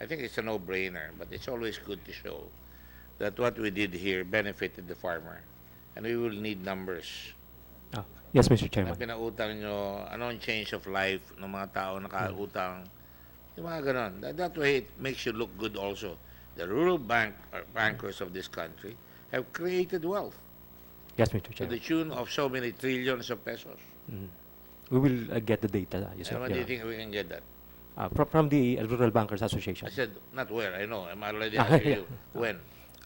I think it's a no-brainer, but it's always good to show that what we did here benefited the farmer. And we will need numbers. Yes, Mr. Na Chairman. pinautang nyo, anong change of life ng mga tao nakautang. Yung mga ganon. That way, it makes you look good also. The rural bankers of this country have created wealth. Yes, Mr. to Chair. the tune of so many trillions of pesos. We will get the data, yes, And sir. when do you Yeah. think we can get that? From the Rural Bankers Association. I said, not where, I know, I'm already Ah, asking yeah. you. When?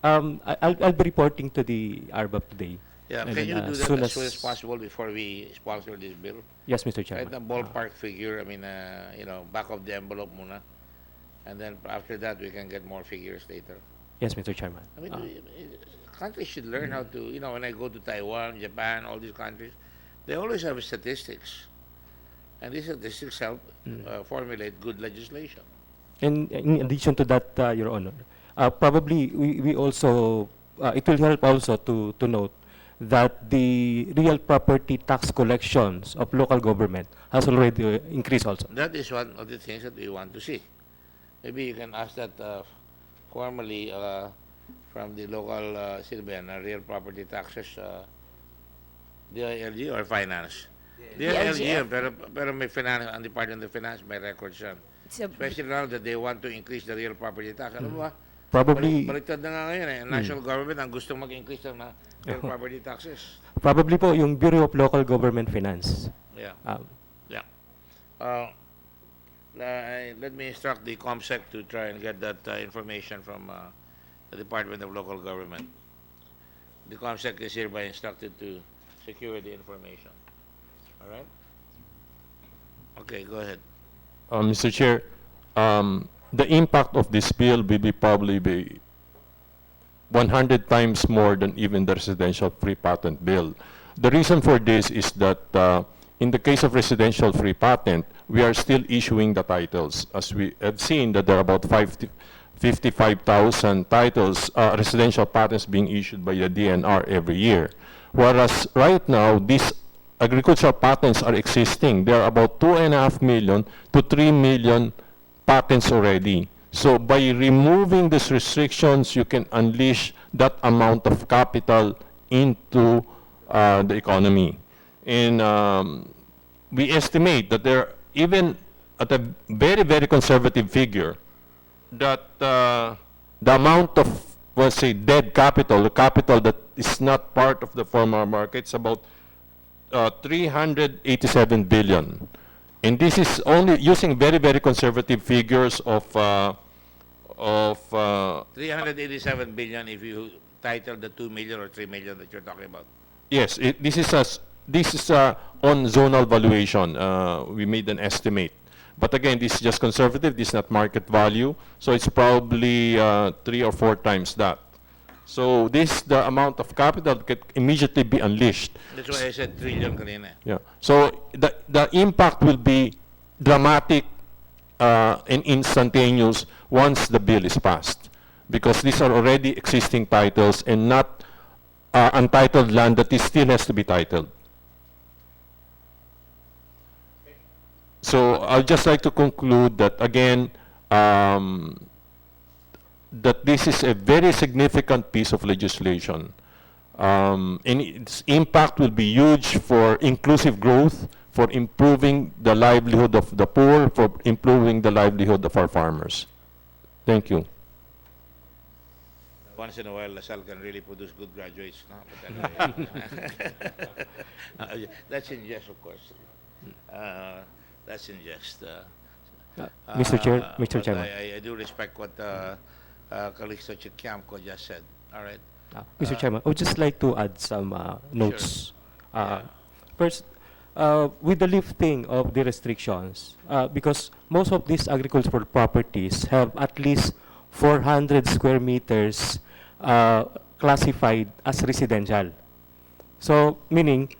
I'll be reporting to the ARBAP today. Yeah, And can you then, do that soon as soon as possible before we sponsor this bill? Yes, Mr. Kahit Chairman. na ballpark figure, I mean, back of the envelope muna. And then after that, we can get more figures later. Yes, Mr. Chairman. I mean, countries should learn how to, when I go to Taiwan, Japan, all these countries, they always have statistics. And these statistics help formulate good legislation. And in addition to that, Your Honor, probably we also, it will help also to note that the real property tax collections of local government has already increased also. That is one of the things that we want to see. Maybe you can ask that formally from the local real property taxes, DILG or finance? DILG, yan, pero may finance, ang Department of Finance, may records yan. Especially now that they want to increase the real property tax. Ano ba? Probably, Baliktad na nga ngayon eh. National government ang gustong mag-increase ng real property taxes. probably po yung Bureau of Local Government Finance. Yeah. Yeah. Let me instruct the COMSEC to try and get that information from the Department of Local Government. The COMSEC is hereby instructed to secure the information. All right? Okay, go ahead. Mr. Chair, the impact of this bill will be probably be 100 times more than even the residential free patent bill. The reason for this is that in the case of residential free patent, we are still issuing the titles. As we have seen that there are about 55,000 titles, residential patents being issued by the DNR every year. Whereas right now, these agricultural patents are existing. There are about 2.5 million to 3 million patents already. So by removing these restrictions, you can unleash that amount of capital into the economy. And we estimate that there, even at a very, very conservative figure, that the amount of, let's say, dead capital, the capital that is not part of the formal market, is about 387 billion. And this is only using very, very conservative figures of 387 billion if you title the 2 million or 3 million that you're talking about. yes, this is on zonal valuation. We made an estimate. But again, this is just conservative. This is not market value. So it's probably 3 or 4 times that. So this, the amount of capital can immediately be unleashed. That's why I said trillion kanina. Yeah. So the impact will be dramatic and instantaneous once the bill is passed, because these are already existing titles and not untitled land that is still has to be titled. So I'd just like to conclude that again, that this is a very significant piece of legislation. And its impact will be huge for inclusive growth, for improving the livelihood of the poor, for improving the livelihood of our farmers. Thank you. Once in a while, LaSalle can really produce good graduates. No? But anyway. That's in jest, of course. That's in jest. Mr. Chair, Mr. But Chairman. I do respect what Calixto Chiquiamco just said. All right. Mr. Chairman, I would just like to add some notes. Yeah. First, with the lifting of the restrictions, because most of these agricultural properties have at least 400 square meters classified as residential. So, meaning,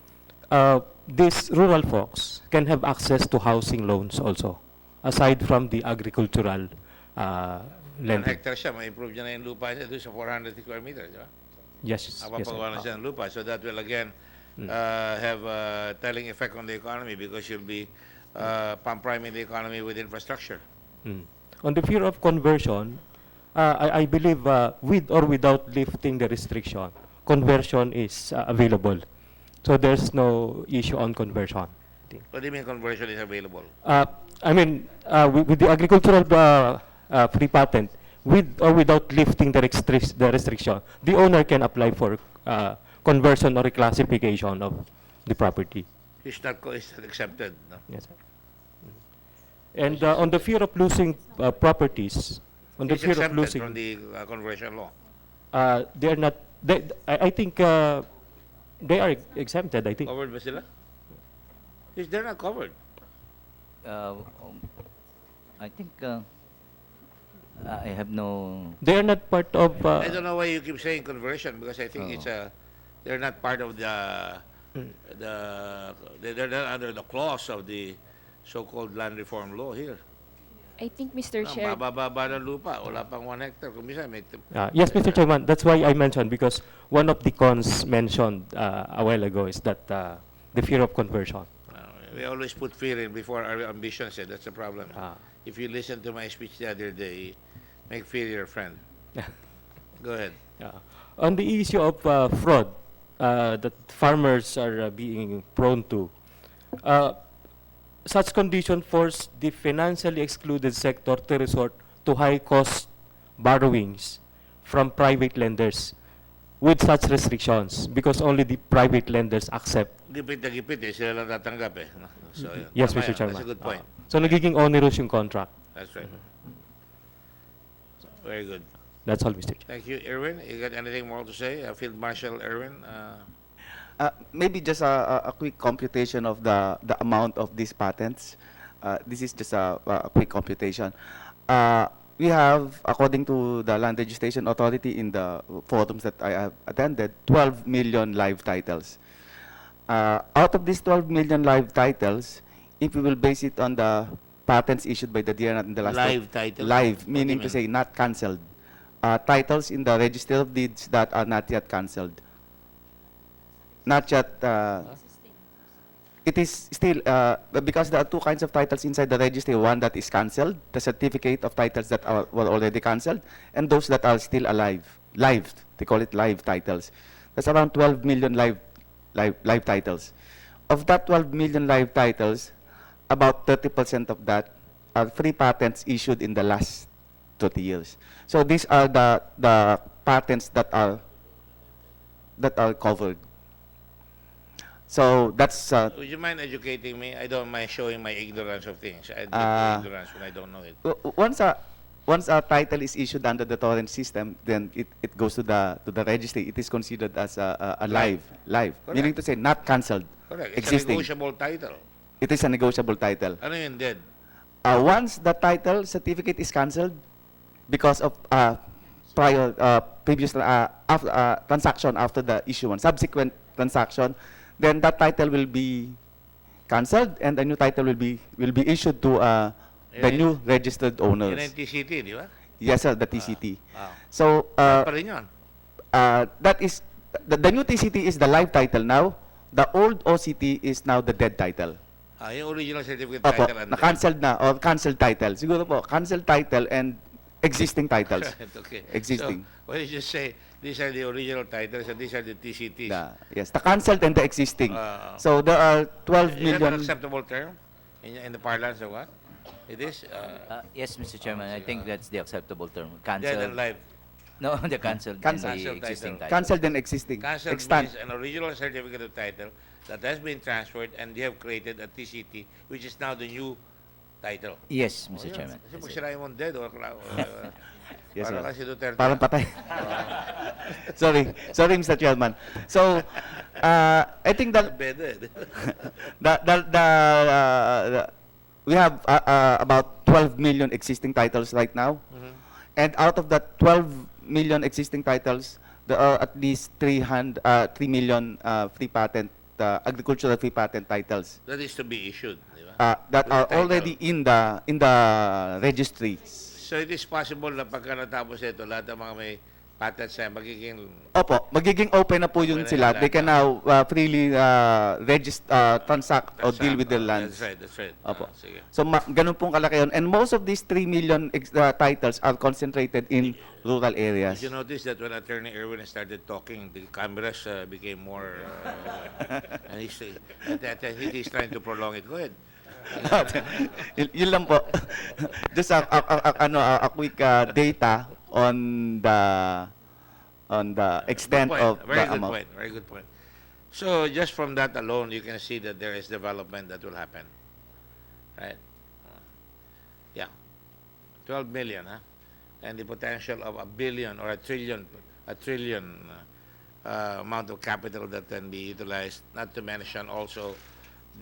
these rural folks can have access to housing loans also, aside from the agricultural 1 lending. hectare siya, ma-improve niya na yung lupa niya doon sa 400 square meters, di ba? Yes, yes, sir. Mapapagawa na siya ng lupa. So that will again have a telling effect on the economy because you'll be pump-priming the economy with infrastructure. On the fear of conversion, I believe with or without lifting the restriction, conversion is available. So there's no issue on conversion. What do you mean conversion is available? I mean, with the agricultural free patent, with or without lifting the restriction, the owner can apply for conversion or reclassification of the property. It's not accepted, no? Yes, sir. And on the fear of losing properties, on the It's fear of exempted losing, from the conversion law. they are not. I think they are exempted. I think. Covered ba sila? They're not covered. I think I have no. They are not part of. I don't know why you keep saying conversion, because I think they're not part of they're not under the clause of the so-called land reform law here. I think, Mr. Ang Chair, bababa ng lupa, wala pang 1 hectare. Kung minsan may... Yes, Mr. Chairman. That's why I mentioned, because one of the cons mentioned a while ago is that the fear of conversion. We always put fear in before our ambitions. That's the problem. Ah. If you listen to my speech the other day, make fear your friend. Go ahead. On the issue of fraud that farmers are being prone to, such condition force the financially excluded sector to resort to high-cost borrowings from private lenders with such restrictions, because only the private lenders accept. Gipit na gipit sila lang tatanggap no? So, yun. Yes, Tama Mr. yun. Chairman. That's a good point. So nagiging onerous yung contract. That's right. Very good. That's all, Mr. Chairman. Thank you, Erwin. You got anything more to say? Field Marshal Erwin? Maybe just a quick computation of the amount of these patents. This is just a quick computation. We have, according to the Land Registration Authority in the forums that I have attended, 12 million live titles. Out of these 12 million live titles, if we will base it on the patents issued by the DNR in the last Live titles? live, What do you meaning mean? to say not cancelled. Titles in the Register of Deeds that are not yet cancelled. Not yet. It is still because there are two kinds of titles inside the registry. One that is cancelled, the certificate of titles that were already cancelled, and those that are still alive. Live, they call it live titles. That's around 12 million live titles. Of that 12 million live titles, about 30% of that are free patents issued in the last 30 years. So these are the patents that are covered. So that's Would you mind educating me? I don't mind showing my ignorance of things. I admit Ah. my ignorance when I don't know it. once a title is issued under the torrent system, then it goes to the registry. It is considered as a live, meaning to say not cancelled, Correct. It's existing. a negotiable title. It is a negotiable title. Ano yun, dead? Once the title certificate is cancelled because of previous transaction after the issuance, subsequent transaction, then that title will be cancelled and a new title will be issued to the new registered Yun owners. ang TCT, di ba? Yes, sir, the TCT. Wow. So Pa rin yun. that is the new TCT is the live title now. The old OCT is now the dead title. Yung original certificate Opo, title. and na-cancelled na or cancelled title. Siguro po, cancelled title and existing titles. Okay. Existing. So, why did you say these are the original titles and these are the TCTs? Yes, the cancelled and the existing. So there are Is 12 that million. an acceptable term in the parlance of what? It is? Yes, Mr. Chairman. I think that's the acceptable term. Dead and Cancelled. live. No, the cancelled and Cancelled. the Cancelled existing title. title. Cancelled and existing. Cancelled Extant. means an original certificate of title that has been transferred and they have created a TCT, which is now the new title. Yes, Oh, Mr. yun. Chairman. Kasi That's pag it. sila yung dead or Yes, parang sir. kasi Duterte. Parang patay. Sorry, Mr. Chairman. So, I think that Bede. we have about 12 million existing titles right now. And out of that 12 million existing titles, there are at least 3 million free patent, agricultural free patent titles That is to be issued, di ba? that With are the title. already in the registries. So it is possible na pagka natapos ito, lahat ng mga may patents na magiging Opo, magiging open na po yun Open na sila. yung They lahat can now freely transact or deal with their lands. That's right. Opo. Sige. So ganun pong kalaki yun. And most of these 3 million titles are concentrated in rural areas. Did you notice that when Attorney Erwin started talking, the cameras became more, and he's trying to prolong it. Go ahead. Yun lang po. Just a quick data on on the extent Good point. of Very the good amount. point. Very good point. So just from that alone, you can see that there is development that will happen, right? Yeah, 12 million, huh? And the potential of a billion or a trillion amount of capital that can be utilized. Not to mention also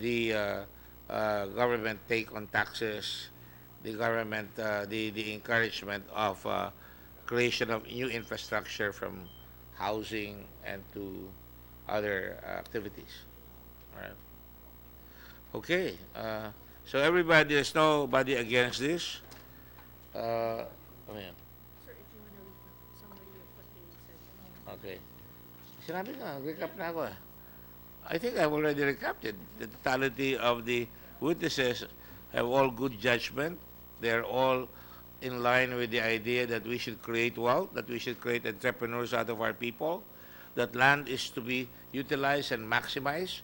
the government take on taxes, the government, the encouragement of creation of new infrastructure from housing and to other activities. All right. Okay. So everybody, there's nobody against this. Ayan. Sir, if you wanna recap summary of what they said. Okay. Sinabi na, recap na ako eh. I think I've already recapped it. The totality of the witnesses have all good judgment. They're all in line with the idea that we should create wealth, that we should create entrepreneurs out of our people, that land is to be utilized and maximized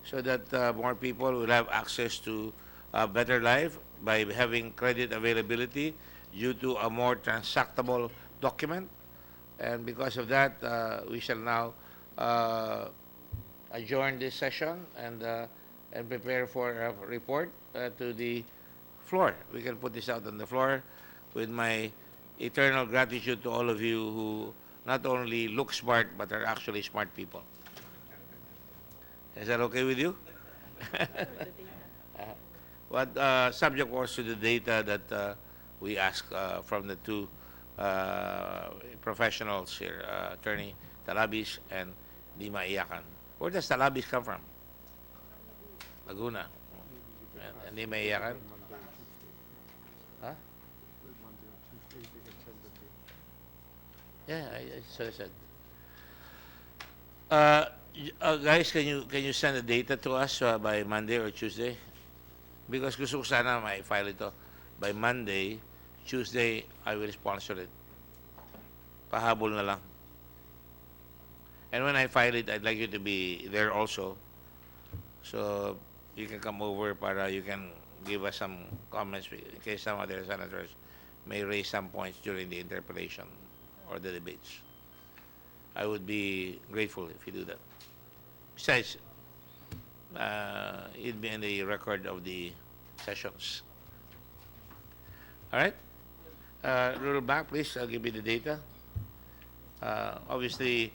so that more people will have access to a better life by having credit availability due to a more transactable document. And because of that, we shall now adjourn this session and prepare for a report to the floor. We can put this out on the floor with my eternal gratitude to all of you who not only look smart but are actually smart people. Is that okay with you? What subject was to the data that we ask from the two professionals here, Attorney Talabis and Dima Iyakan. Where does Talabis come from? Laguna. And Dima Iyakan? Huh? Yeah, so I said. Guys, can you send the data to us by Monday or Tuesday? Because gusto ko sana ma-file ito by Monday. Tuesday, I will sponsor it. Pahabol na lang. And when I file it, I'd like you to be there also. So you can come over para you can give us some comments in case some other senators may raise some points during the interpellation or the debates. I would be grateful if you do that. Besides, it'd be in the record of the sessions. All right? Rural Bank, please, I'll give you the data. Obviously,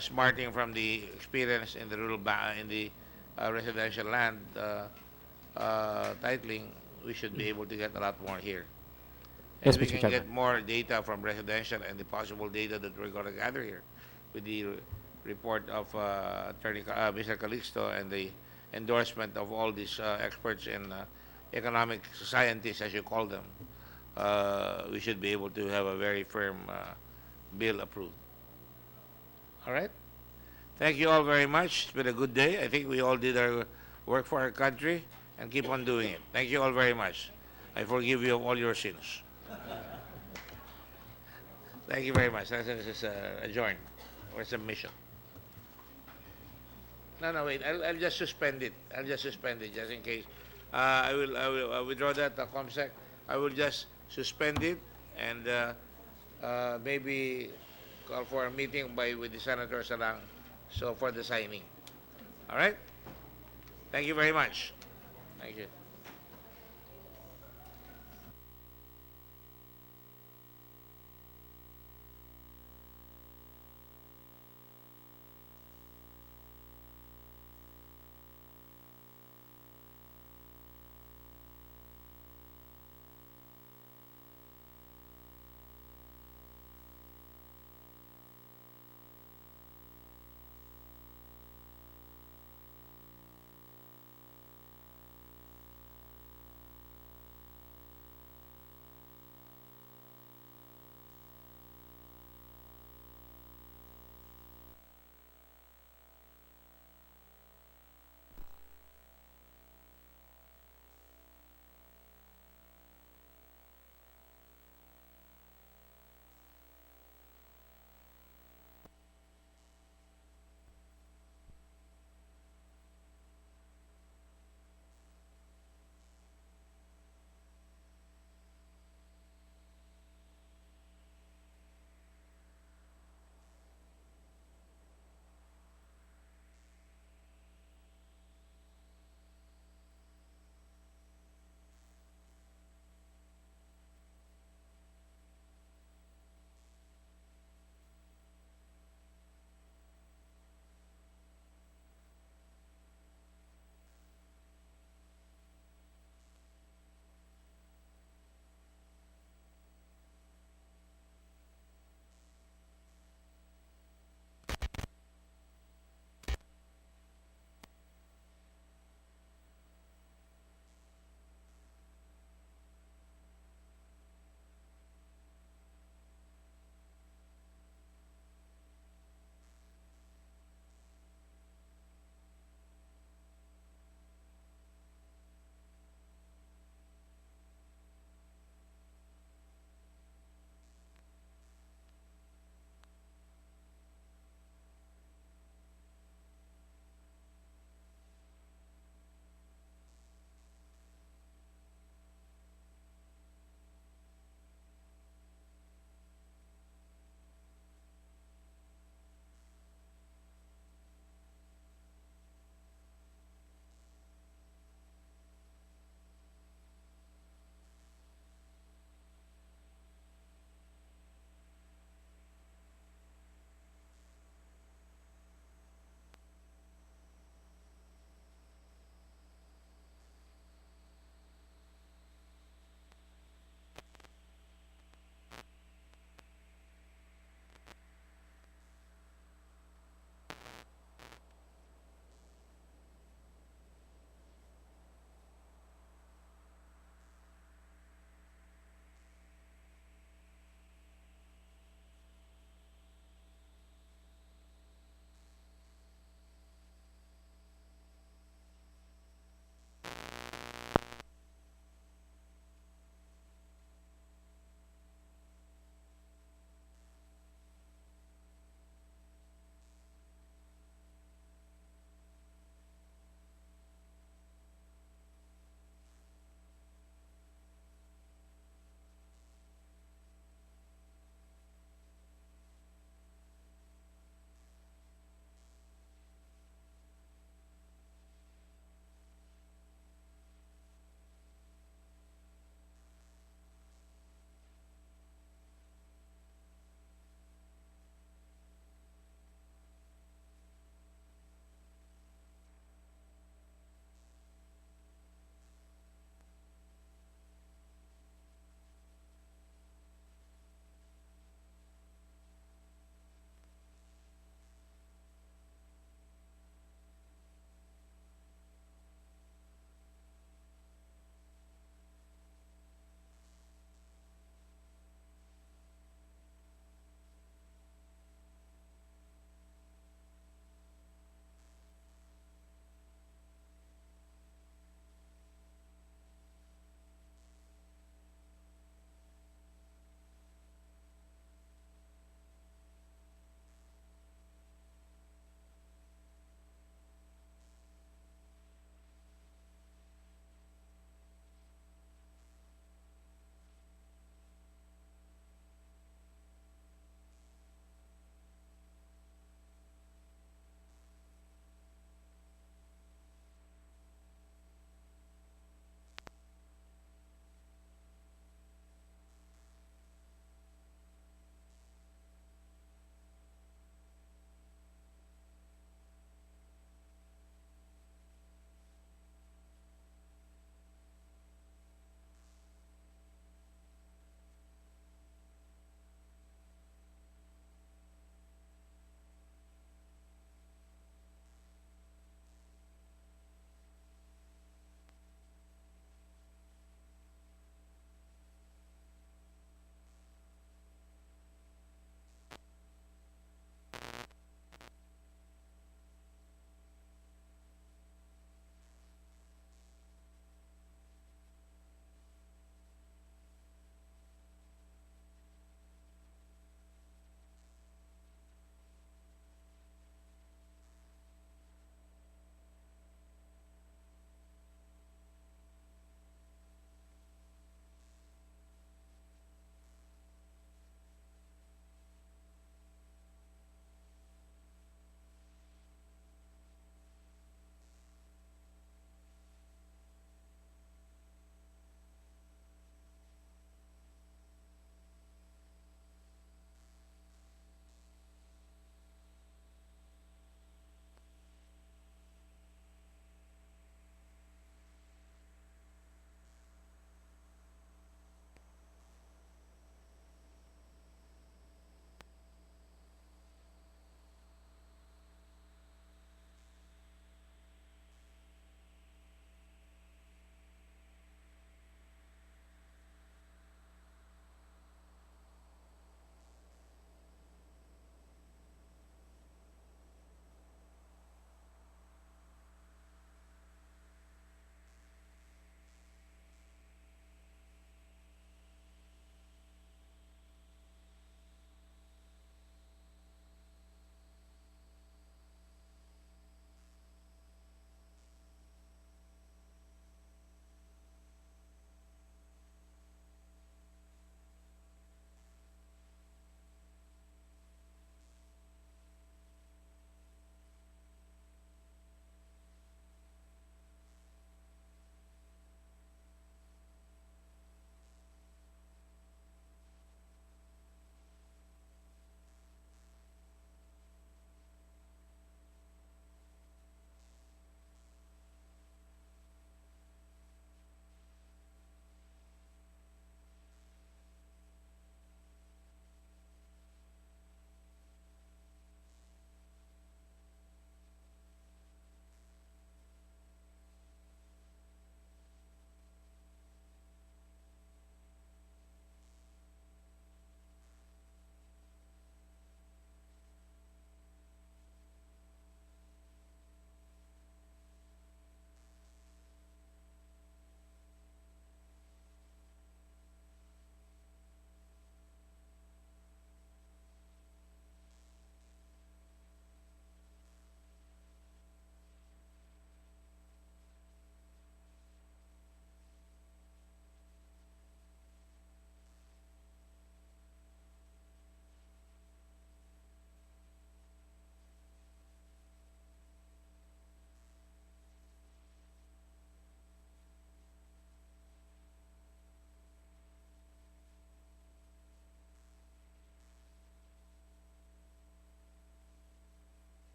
smarting from the experience in the rural bank, in the residential land titling, we should be able to get a lot more here. Yes, We Mr. can Chairman. get more data from residential and the possible data that we're going to gather here with the report of Attorney Mr. Calixto and the endorsement of all these experts in economic scientists, as you call them. We should be able to have a very firm bill approved. All right? Thank you all very much. It's been a good day. I think we all did our work for our country and keep on doing it. Thank you all very much. I forgive you of all your sins. Thank you very much. This is adjourned or submission. No, wait. I'll just suspend it. I'll just suspend it just in case. I will withdraw that ComSec. I will just suspend it and maybe call for a meeting with the senators along, so for the signing. All right? Thank you very much. Thank you.